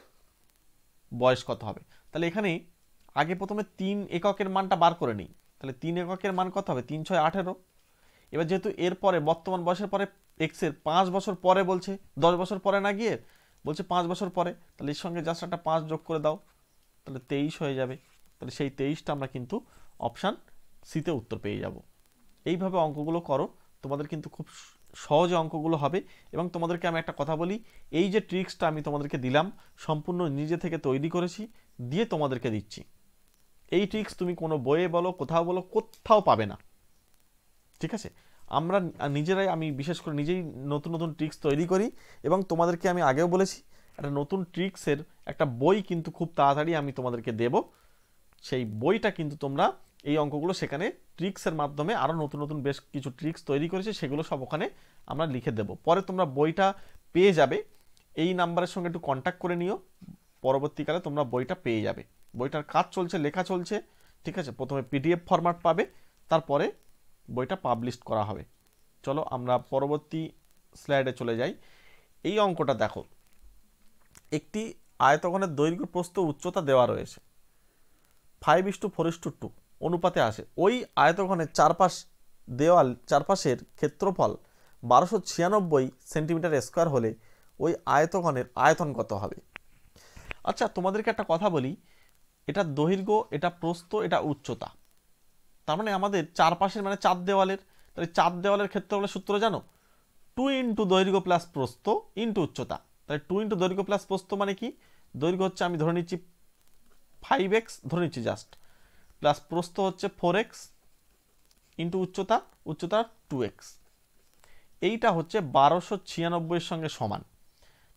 বয়স কত হবে। তাহলে এখানে আগে প্রথমে 3 এককের মানটা বার করে নিই। তাহলে 3 এককের মান কত হবে? 3 6 18। এবার যেহেতু এর পরে বর্তমান বয়সের পরে এক্স এর 5 বছর পরে বলছে, 10 বছর পরে না গিয়ে বলছে 5 বছর পরে, তাহলে এর সঙ্গে জাস্ট একটা 5 যোগ করে দাও, তাহলে 23 হয়ে যাবে। তাহলে সেই 23টা আমরা কিন্তু অপশান সিতে উত্তর পেয়ে যাব। এইভাবে অঙ্কগুলো করো, তোমাদের কিন্তু খুব সহজে অঙ্কগুলো হবে। এবং তোমাদেরকে আমি একটা কথা বলি, এই যে ট্রিক্সটা আমি তোমাদেরকে দিলাম সম্পূর্ণ নিজে থেকে তৈরি করেছি, দিয়ে তোমাদেরকে দিচ্ছি। এই ট্রিক্স তুমি কোনো বইয়ে বলো, কোথাও বলো, কোথাও পাবে না, ঠিক আছে? আমরা নিজেরাই, আমি বিশেষ করে নিজেই নতুন নতুন ট্রিক্স তৈরি করি, এবং তোমাদেরকে আমি আগেও বলেছি একটা নতুন ট্রিক্সের একটা বই কিন্তু খুব তাড়াতাড়ি আমি তোমাদেরকে দেব। সেই বইটা কিন্তু তোমরা এই অঙ্কগুলো সেখানে ট্রিক্সের মাধ্যমে আরও নতুন নতুন বেশ কিছু ট্রিক্স তৈরি করেছি, সেগুলো সব ওখানে আমরা লিখে দেব। পরে তোমরা বইটা পেয়ে যাবে, এই নাম্বারের সঙ্গে একটু কন্ট্যাক্ট করে নিও, পরবর্তীকালে তোমরা বইটা পেয়ে যাবে। বইটার কাজ চলছে, লেখা চলছে, ঠিক আছে? প্রথমে পিডিএফ ফরম্যাট পাবে, তারপরে বইটা পাবলিশ করা হবে। চলো আমরা পরবর্তী স্লাইডে চলে যাই। এই অঙ্কটা দেখো, একটি আয়তঘনের দৈর্ঘ্য প্রস্থ উচ্চতা দেওয়া রয়েছে, 5:4:2 অনুপাতে আসে। ওই আয়তঘনের চারপাশের ক্ষেত্রফল 1296 সেন্টিমিটার স্কোয়ার হলে ওই আয়তঘনের আয়তন কত হবে? আচ্ছা তোমাদেরকে একটা কথা বলি, এটা দৈর্ঘ্য, এটা প্রস্থ, এটা উচ্চতা, তার মানে আমাদের চারপাশের মানে 4 দেওয়ালের, তাহলে 4 দেওয়ালের ক্ষেত্রফলের সূত্র জানো? 2 ইন্টু দৈর্ঘ্য প্লাস প্রস্থ ইন্টু উচ্চতা। তাহলে 2 ইন্টু দৈর্ঘ্য প্লাস প্রস্থ মানে কি? দৈর্ঘ্য হচ্ছে, আমি ধরে নিচ্ছি 5x, ধরে নিচ্ছি জাস্ট, প্লাস প্রস্থ হচ্ছে 4x ইন্টু উচ্চতা, উচ্চতা 2x। এইটা হচ্ছে 1296 এর সঙ্গে সমান।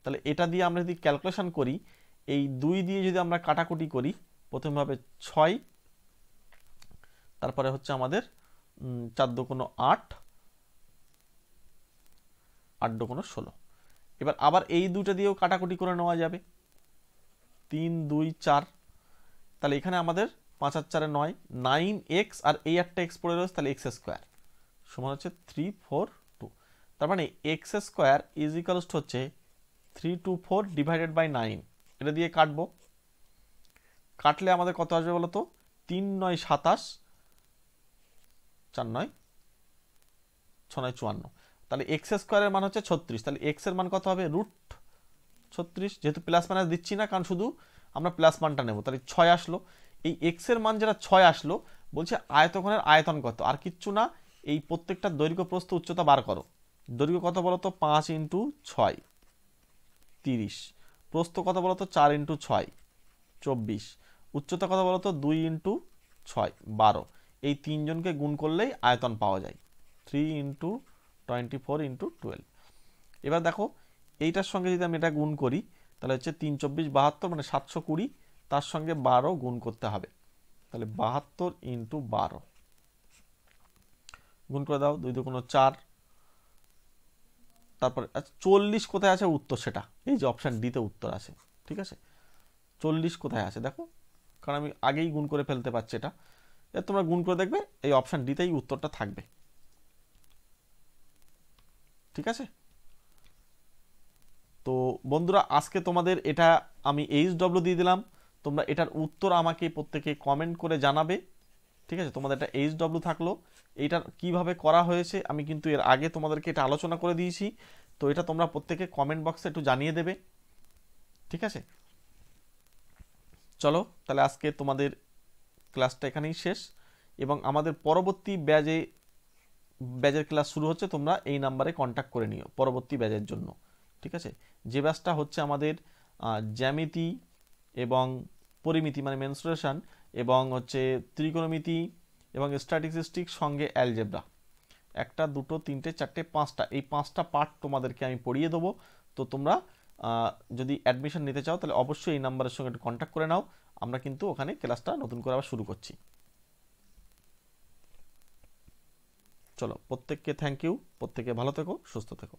তাহলে এটা দিয়ে আমরা যদি ক্যালকুলেশন করি, এই 2 দিয়ে যদি আমরা কাটাকুটি করি, প্রথমে হবে 6, তারপরে হচ্ছে আমাদের 4 2 8, 8 2 16। এবার আবার এই দুটো দিয়েও কাটাকুটি করে নেওয়া যাবে, 3 2 4। তাহলে এখানে আমাদের 5 আর 4 9, 9x, আর এই একটা x পড়ে রয়েছে, তাহলে x স্কোয়ার সমান হচ্ছে 342। তার মানে x square is equals two হচ্ছে 324 ডিভাইডেড বাই 9। এটা দিয়ে কাটবো, কাটলে আমাদের কত আসবে বলো তো? 3 9 27, 4 9 6 9 54। তাহলে এক্স স্কোয়ারের মান হচ্ছে 36। তাহলে এক্স এর মান কত হবে? √36। যেহেতু প্লাস মাইনাস দিচ্ছি না, কারণ শুধু আমরা প্লাস মানটা নেব, তাহলে 6 আসলো। এই এক্স এর মান যেটা 6 আসলো, বলছে আয়তঘনের আয়তন কত? আর কিচ্ছু না, এই প্রত্যেকটা দৈর্ঘ্য প্রস্থ উচ্চতা বার করো। দৈর্ঘ্য কত বলো তো? 5 ইন্টু 6 30। প্রস্থ কত বলো তো? 4 ইন্টু 6 24। উচ্চতা কত বলো তো? 2 ইন্টু 6 12। এই তিনজনকে গুণ করলেই আয়তন পাওয়া যায়, 3 ইন্টু 24 ইন্টু 12। এবার দেখো এইটার সঙ্গে যদি আমি এটা গুণ করি, তাহলে হচ্ছে 3 24 72, মানে 720, তার সঙ্গে 12 গুণ করতে হবে। তাহলে 72 ইন্টু 12 গুণ করে দাও, 2 2 4। তারপরে 40 কোথায় আছে উত্তর? সেটা এই যে অপশান ডিতে উত্তর আছে, ঠিক আছে? 40 কোথায় আছে দেখো, কারণ আমি আগেই গুণ করে ফেলতে পারছি এটা। তোমরা গুণ করে দেখবে এই অপশান ডিতেই উত্তরটা থাকবে, ঠিক আছে? তো বন্ধুরা, আজকে তোমাদের এটা আমি HW দিয়ে দিলাম, তোমরা এটার উত্তর আমাকে প্রত্যেকে কমেন্ট করে জানাবে। ঠিক আছে, তোমাদের একটা HW থাকলো। এইটা কিভাবে করা হয়েছে আমি কিন্তু এর আগে তোমাদেরকে এটা আলোচনা করে দিয়েছি, তো এটা তোমরা প্রত্যেকে কমেন্ট বক্সে একটু জানিয়ে দেবে। ঠিক আছে, চলো তাহলে আজকে তোমাদের ক্লাসটা এখানেই শেষ, এবং আমাদের পরবর্তী ব্যাচের ক্লাস শুরু হচ্ছে, তোমরা এই নাম্বারে কন্ট্যাক্ট করে নিও পরবর্তী ব্যাচের জন্য। ঠিক আছে, যে ব্যাচটা হচ্ছে আমাদের জ্যামিতি এবং পরিমিতি মানে মেনস্ট্রুয়েশন, এবং হচ্ছে ত্রিকোণমিতি এবং স্ট্যাটিস্টিক্স সঙ্গে অ্যালজেব্রা, একটা দুটো তিনটে চারটে পাঁচটা, এই পাঁচটা পার্ট তোমাদেরকে আমি পড়িয়ে দেবো। তো তোমরা যদি অ্যাডমিশন নিতে চাও তাহলে অবশ্যই এই নাম্বারের সঙ্গে একটু কন্ট্যাক্ট করে নাও, আমরা কিন্তু ওখানে ক্লাসটা নতুন করে আবার শুরু করছি। চলো, প্রত্যেককে থ্যাংক ইউ, প্রত্যেকে ভালো থেকো, সুস্থ থেকো।